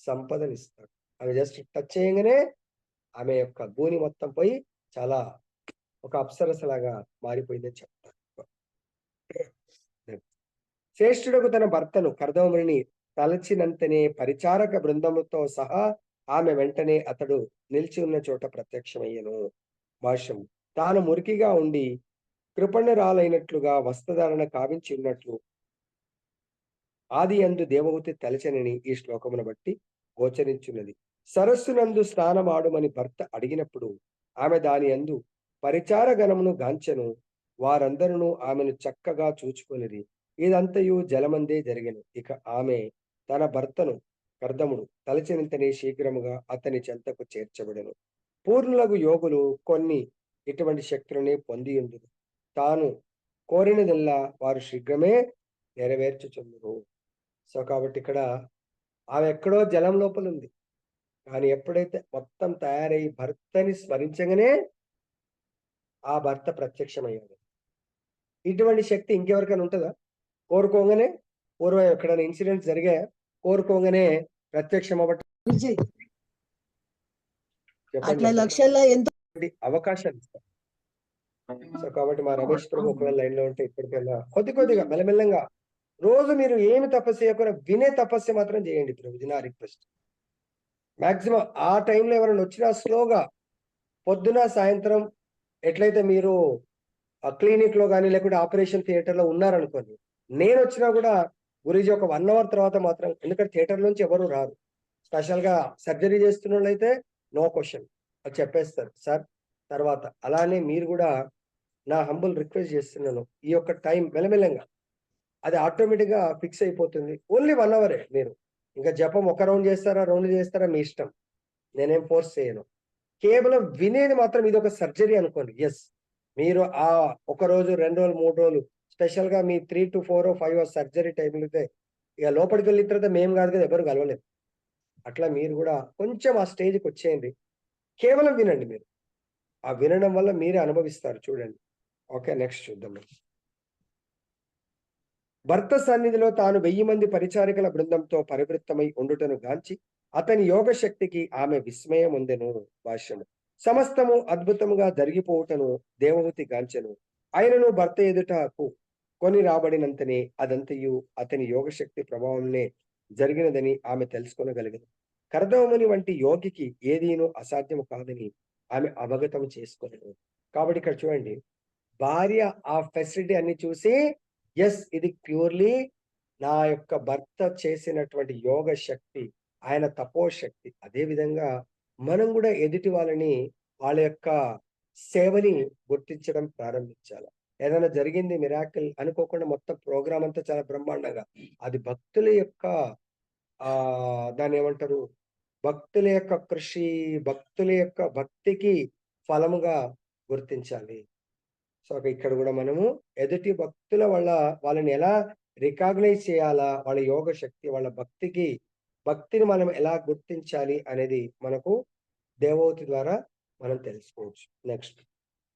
సంపదనిస్తాడు. ఆమె జస్ట్ టచ్ చేయగానే ఆమె యొక్క గూని మొత్తం పోయి చాలా ఒక అప్సరసలాగా మారిపోయిందని చెప్తారు. శ్రేష్ఠుడకు తన భర్తను కర్దమముని తలచినంతనే పరిచారక బృందముతో సహా ఆమె వెంటనే అతడు నిలిచి ఉన్న చోట ప్రత్యక్షమయ్యను. భాష్యం. తాను మురికిగా ఉండి కృపణురాలైనట్లుగా వస్త్రధారణ కావించి ఉన్నట్లు ఆది యందు దేవహూతి తలచనని ఈ శ్లోకమును బట్టి గోచరించున్నది. సరస్సునందు స్నానమాడుమని భర్త అడిగినప్పుడు ఆమె దాని యందు పరిచార గణమును గాంచెను. వారందరూ ఆమెను చక్కగా చూచుకొనిరి. ఇదంతయు జలమందే జరిగెను. ఇక ఆమె తన భర్తను కర్దముడు తలచినంతనే శీఘ్రముగా అతని చెంతకు చేర్చబడెను. పూర్ణులకు యోగులు కొన్ని ఇటువంటి శక్తులనే పొందియుందురు. తాను కోరినదల్లా వారు శీఘ్రమే నెరవేర్చుచుందురు. సో కాబట్టి ఇక్కడ ఆమె ఎక్కడో జలం లోపల ఉంది. కానీ ఎప్పుడైతే మొత్తం తయారై భర్తని స్మరించగానే ఆ భర్త ప్రత్యక్షమయ్యాడు. ఇటువంటి శక్తి ఇంకెవరికైనా ఉంటుందా? కోరుకోగానే పూర్వం ఎక్కడైనా ఇన్సిడెంట్స్ జరిగాయా? కోరుకోగానే ప్రత్యక్షం అవ్వటం అట్లా చెప్పండి. లక్షల్లో ఎంతో అవకాశాలు ఇస్తారు. సో కాబట్టి మా రమేష్ ప్రభు ఒకవేళ లైన్ లో ఉంటే ఇప్పటికైనా కొద్దిగా మెల్లమెల్లంగా రోజు మీరు ఏమి తపస్సు చేయకుండా వినే తపస్సు మాత్రం చేయండి ప్రభుజీ, నా రిక్వెస్ట్. మాక్సిమం ఆ టైంలో ఎవరైనా వచ్చినా స్లోగా పొద్దున సాయంత్రం ఎట్లయితే మీరు క్లినిక్ లో కానీ లేకుంటే ఆపరేషన్ థియేటర్ లో ఉన్నారనుకోండి, నేను వచ్చినా కూడా గురూజీ ఒక 1 అవర్ తర్వాత మాత్రం, ఎందుకంటే థియేటర్ నుంచి ఎవరు రారు. స్పెషల్ గా సర్జరీ చేస్తున్న వాళ్ళైతే నో క్వశ్చన్ అది చెప్పేస్తారు సార్ తర్వాత. అలానే మీరు కూడా నా హంబుల్ రిక్వెస్ట్ చేస్తున్నాను, ఈ యొక్క టైం మెల్లమెల్లంగా అది ఆటోమేటిక్ గా ఫిక్స్ అయిపోతుంది. ఓన్లీ 1 అవరే. మీరు ఇంకా జపం ఒక రౌండ్ చేస్తారా 2 చేస్తారా మీ ఇష్టం, నేనేం ఫోర్స్ చేయను. కేవలం వినేది మాత్రం ఇది ఒక సర్జరీ అనుకోండి. ఎస్, మీరు ఆ 1 రోజు 2 రోజులు 3 రోజులు స్పెషల్ గా మీ 3 to 4 or 5 సర్జరీ టైంలో అయితే ఇక లోపలికి వెళ్ళిన తర్వాత మేము కాదు కదా ఎవరు కలవలేదు. అట్లా మీరు కూడా కొంచెం ఆ స్టేజ్కి వచ్చేయండి. కేవలం వినండి. మీరు ఆ వినడం వల్ల మీరే అనుభవిస్తారు. చూడండి. ఓకే, నెక్స్ట్ చూద్దాం. భర్త సన్నిధిలో తాను 1000 మంది పరిచారికల బృందంతో పరివృత్తమై ఉండుటను గాంచి అతని యోగ శక్తికి ఆమె విస్మయం ఉండెను. భాష్యము. సమస్తము అద్భుతముగా జరిగిపోవుటను దేవహూతి గాంచెను. ఆయనను భర్త ఎదుటకు కొని రాబడినంతనే అదంతయు అతని యోగశక్తి ప్రభావంనే జరిగినదని ఆమె తెలుసుకొనగలిగదు. కర్దమముని వంటి యోగికి ఏదీనూ అసాధ్యము కాదని ఆమె అవగతం చేసుకోలేదు. కాబట్టి ఇక్కడ చూడండి, భార్య ఆ ఫెసిలిటీ అన్ని చూసి ఎస్, ఇది ప్యూర్లీ నా యొక్క భర్త చేసినటువంటి యోగ శక్తి, ఆయన తపోశక్తి. అదే విధంగా మనం కూడా ఎదుటి వాళ్ళని వాళ్ళ యొక్క సేవని గుర్తించడం ప్రారంభించాలి. ఏదైనా జరిగింది మిరాకిల్ అనుకోకుండా మొత్తం ప్రోగ్రామ్ అంతా చాలా బ్రహ్మాండంగా, అది భక్తుల యొక్క దాన్ని ఏమంటారు, భక్తుల యొక్క కృషి, భక్తుల యొక్క భక్తికి ఫలముగా గుర్తించాలి. సో ఇక్కడ కూడా మనము ఎదుటి భక్తుల వల్ల వాళ్ళని ఎలా రికాగ్నైజ్ చేయాలా, వాళ్ళ యోగ శక్తి, వాళ్ళ భక్తిని మనం ఎలా గుర్తించాలి అనేది మనకు దేవహూతి ద్వారా మనం తెలుసుకోవచ్చు. నెక్స్ట్,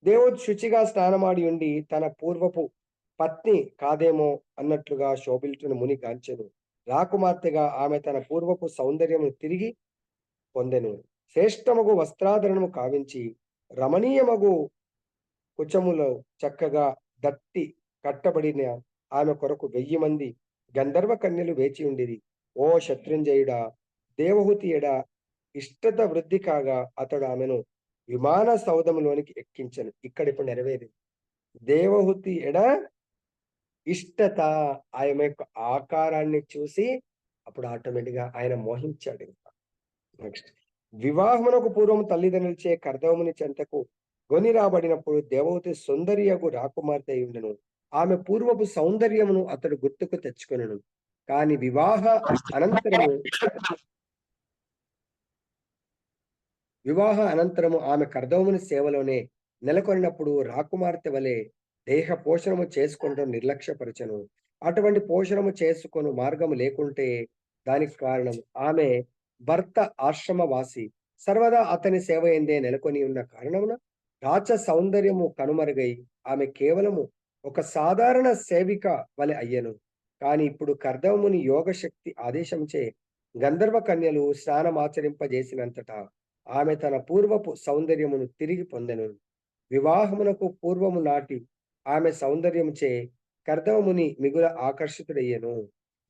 దేవహూతి శుచిగా స్నానమాడి ఉండి తన పూర్వపు పత్ని కాదేమో అన్నట్లుగా శోభిల్చును ముని గాంచెను. రాకుమార్తెగా ఆమె తన పూర్వపు సౌందర్యము తిరిగి పొందెను. శ్రేష్టమగు వస్త్రాధరణము కావించి రమణీయమగు కుచములో చక్కగా దట్టి కట్టబడిన ఆమె కొరకు 1000 మంది గంధర్వ కన్యలు వేచి ఉండిరి. ఓ శత్రుంజయుడా, దేవహూతి ఎడ ఇష్టత వృద్ధి కాగా అతడు ఆమెను విమాన సౌధములోనికి ఎక్కించను. ఇక్కడ ఇప్పుడు నెరవేరింది. దేవహూతి ఎడ ఇష్టత, ఆమె యొక్క ఆకారాన్ని చూసి అప్పుడు ఆటోమేటిక్‌గా ఆయన మోహించాడు ఇంకా. నెక్స్ట్ వివాహమునకు పూర్వం తల్లిదండ్రులచే కర్దముని చెంతకు గొని రాబడినప్పుడు దేవవతి సుందరియగు రాకుమార్తె అయ్యుండెను. ఆమె పూర్వపు సౌందర్యమును అతడు గుర్తుకు తెచ్చుకొనెను. కానీ వివాహ అనంతరము ఆమె కర్దముని సేవలోనే నెలకొన్నప్పుడు రాకుమార్తె వలె దేహ పోషణము చేసుకొనటం నిర్లక్ష్యపరచెను. అటువంటి పోషణము చేసుకొను మార్గము లేకుంటే దానికి కారణం ఆమె భర్త ఆశ్రమవాసి సర్వదా అతని సేవ ఎందే నెలకొని ఉన్న కారణమున రాచ సౌందర్యము కనుమరుగై ఆమె కేవలము ఒక సాధారణ సేవిక వలె అయ్యెను. కానీ ఇప్పుడు కర్దముని యోగ శక్తి ఆదేశంచే గంధర్వ కన్యలు స్నానమాచరింపజేసినంతటా ఆమె తన పూర్వపు సౌందర్యమును తిరిగి పొందెను. వివాహమునకు పూర్వము నాటి ఆమె సౌందర్యముచే కర్దముని మిగుల ఆకర్షితుడయ్యెను.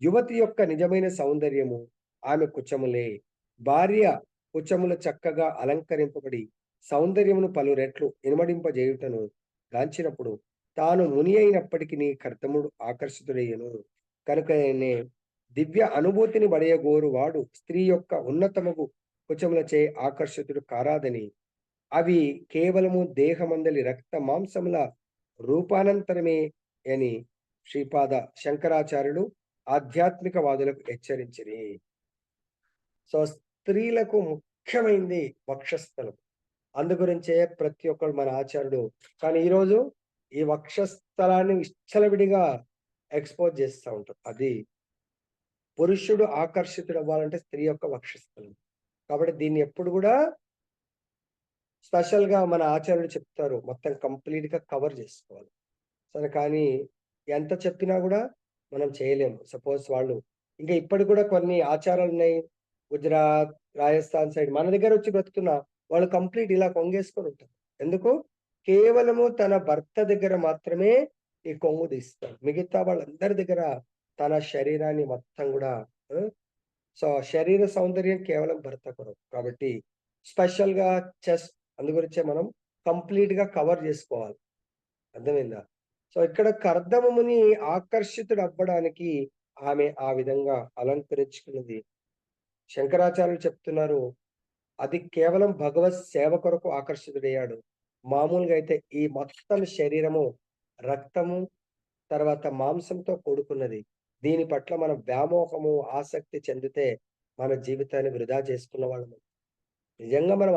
యువతి యొక్క నిజమైన సౌందర్యము ఆమె కుచములే. భార్య కుచములు చక్కగా అలంకరింపబడి సౌందర్యమును పలు రెట్లు ఇనుమడింపజేయుటను గాంచినప్పుడు తాను ముని అయినప్పటికీ కర్దముడు ఆకర్షితుడయ్యెను. కనుకనే దివ్య అనుభూతిని బడయగోరు వాడు స్త్రీ యొక్క ఉన్నతమగు కుచములచే ఆకర్షితుడు కారాదని, అవి కేవలము దేహమందలి రక్త మాంసముల రూపానంతరమే అని శ్రీపాద శంకరాచార్యులు ఆధ్యాత్మికవాదులకు హెచ్చరించిరి. సో స్త్రీలకు ముఖ్యమైనది వక్షస్థలం. అందుగురించే ప్రతి ఒక్కరు మన ఆచార్యుడు కానీ ఈరోజు ఈ వక్షస్థలాన్ని విచ్చలవిడిగా ఎక్స్పోజ్ చేస్తూ ఉంటారు. అది పురుషుడు ఆకర్షితుడు అవ్వాలంటే స్త్రీ యొక్క వక్షస్థలం. కాబట్టి దీన్ని ఎప్పుడు కూడా స్పెషల్‌గా మన ఆచార్యులు చెప్తారు. మొత్తం కంప్లీట్‌గా కవర్ చేసుకోవాలి. సరే కానీ ఎంత చెప్పినా గూడా మనం చేయలేము. సపోజ్ వాళ్ళు ఇంకా ఇప్పటికి కూడా కొన్ని ఆచారాలున్నాయి. గుజరాత్, రాజస్థాన్ సైడ్ మన దగ్గరొచ్చి బ్రతుకుతున్న వాళ్ళు కంప్లీట్ ఇలా కొంగేసుకొని ఉంటారు. ఎందుకు? కేవలము తన భర్త దగ్గర మాత్రమే ఈ కొంగు తీస్తారు. మిగతా వాళ్ళందరి దగ్గర తన శరీరాన్ని మొత్తం గూడా ఆ! సో, శరీర సౌందర్యం కేవలం భర్త కొరకు. కాబట్టి స్పెషల్‌గా చెస్ట్ అందుగురించే మనం కంప్లీట్‌గా కవర్ జేసుకోవాలి. అర్థమైందా? సో, ఇక్కడ కర్దమముని ఆకర్షితుడవ్వడానికి ఆమె ఆ విధంగా అలంకరించుకున్నది. శంకరాచార్యులు చెప్తున్నారు, అది కేవలం భగవత్ సేవ కొరకు ఆకర్షితుడయ్యాడు. మామూలుగా అయితే ఈ మొత్తం శరీరము రక్తము, తర్వాత మాంసంతో కూడుకున్నది. దీని పట్ల మనం వ్యామోహము, ఆసక్తి చెందితే మన జీవితాన్ని వృధా చేసుకున్న వాళ్ళము. నిజంగా మనం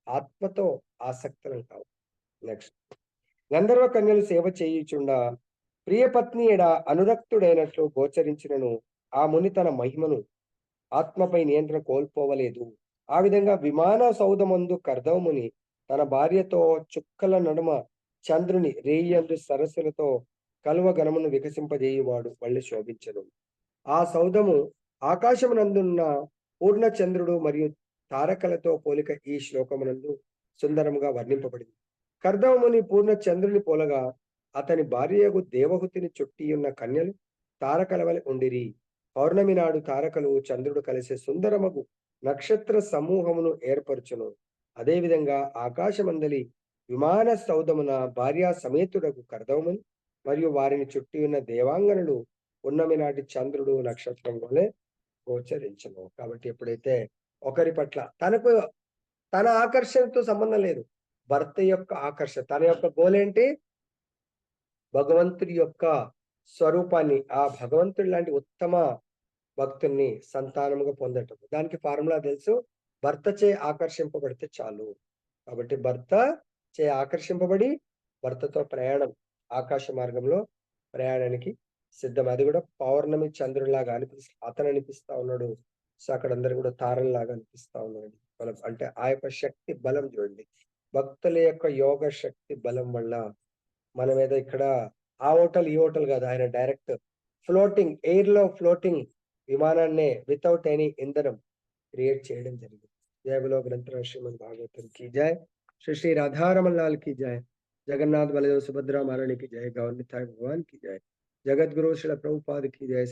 ఆత్మతో ఆసక్తులం కావు. నెక్స్ట్ గంధర్వ కన్యలు సేవ చేయుచుండా ప్రియపత్ని ఎడ అనురక్తుడైనట్లు గోచరించినను ఆ ముని తన మహిమను ఆత్మపై నియంత్రణ కోల్పోవలేదు. ఆ విధంగా విమాన సౌధమందు కర్దముని తన భార్యతో చుక్కల నడుమ చంద్రుని రేయందు సరస్సులతో కలువ గణమును వికసింపజేయువాడు మళ్ళీ శోభించను. ఆ సౌధము ఆకాశమునందున్న పూర్ణ చంద్రుడు మరియు తారకలతో పోలిక ఈ శ్లోకమునందు సుందరముగా వర్ణింపబడింది. కర్దముని పూర్ణ చంద్రుని పోలగా అతని భార్యకు దేవహుతిని చుట్టియున్న కన్యలు తారకల వలె ఉండిరి. పౌర్ణమి నాడు తారకలు చంద్రుడు కలిసే సుందరమగు నక్షత్ర సమూహమును ఏర్పరచును. అదేవిధంగా ఆకాశమందలి విమాన సౌధమున భార్యా సమేతుడకు కర్దముని మరియు వారిని చుట్టి ఉన్న దేవాంగనులు పున్నమి నాటి చంద్రుడు నక్షత్రం వలె గోచరించను. కాబట్టి ఎప్పుడైతే ఒకరి పట్ల తన ఆకర్షణతో సంబంధం లేదు. భర్త యొక్క ఆకర్షణ. తన యొక్క గోల్ ఏంటి? భగవంతుడి యొక్క స్వరూపాన్ని, ఆ భగవంతుడి లాంటి ఉత్తమ భక్తుల్ని సంతానముగా పొందటం. దానికి ఫార్ములా తెలుసు. భర్తచే ఆకర్షింపబడితే చాలు. కాబట్టి భర్త చే ఆకర్షింపబడి భర్తతో ప్రయాణం ఆకాశ మార్గంలో ప్రయాణానికి సిద్ధం. అది కూడా పౌర్ణమి చంద్రుడిలాగా అతను అనిపిస్తా ఉన్నాడు. సో అక్కడ అందరు కూడా తారల్లాగా అనిపిస్తా ఉన్నాడు. మనం అంటే ఆ యొక్క శక్తి బలం చూడండి. భక్తుల యొక్క యోగ శక్తి బలం వల్ల మనం ఏదో ఇక్కడ ఆ హోటల్ ఈ హోటల్ కాదు. ఆయన డైరెక్ట్ ఫ్లోటింగ్ ఎయిర్ లో ఫ్లోటింగ్ విమానాన్నే వితౌట్ ఎనీ ఇంధనం క్రియేట్ చేయడం జరిగింది. జయ బలో గ్రంథరాజ్ శ్రీమద్ భాగవతం की जय, श्री श्री राधा रमन लाल की जय, जगन्नाथ बलदेव सुभद्रा महारानी की जय, गौर निताई भगवान की जय, जगत गुरु श्री प्रभुपाद की जय।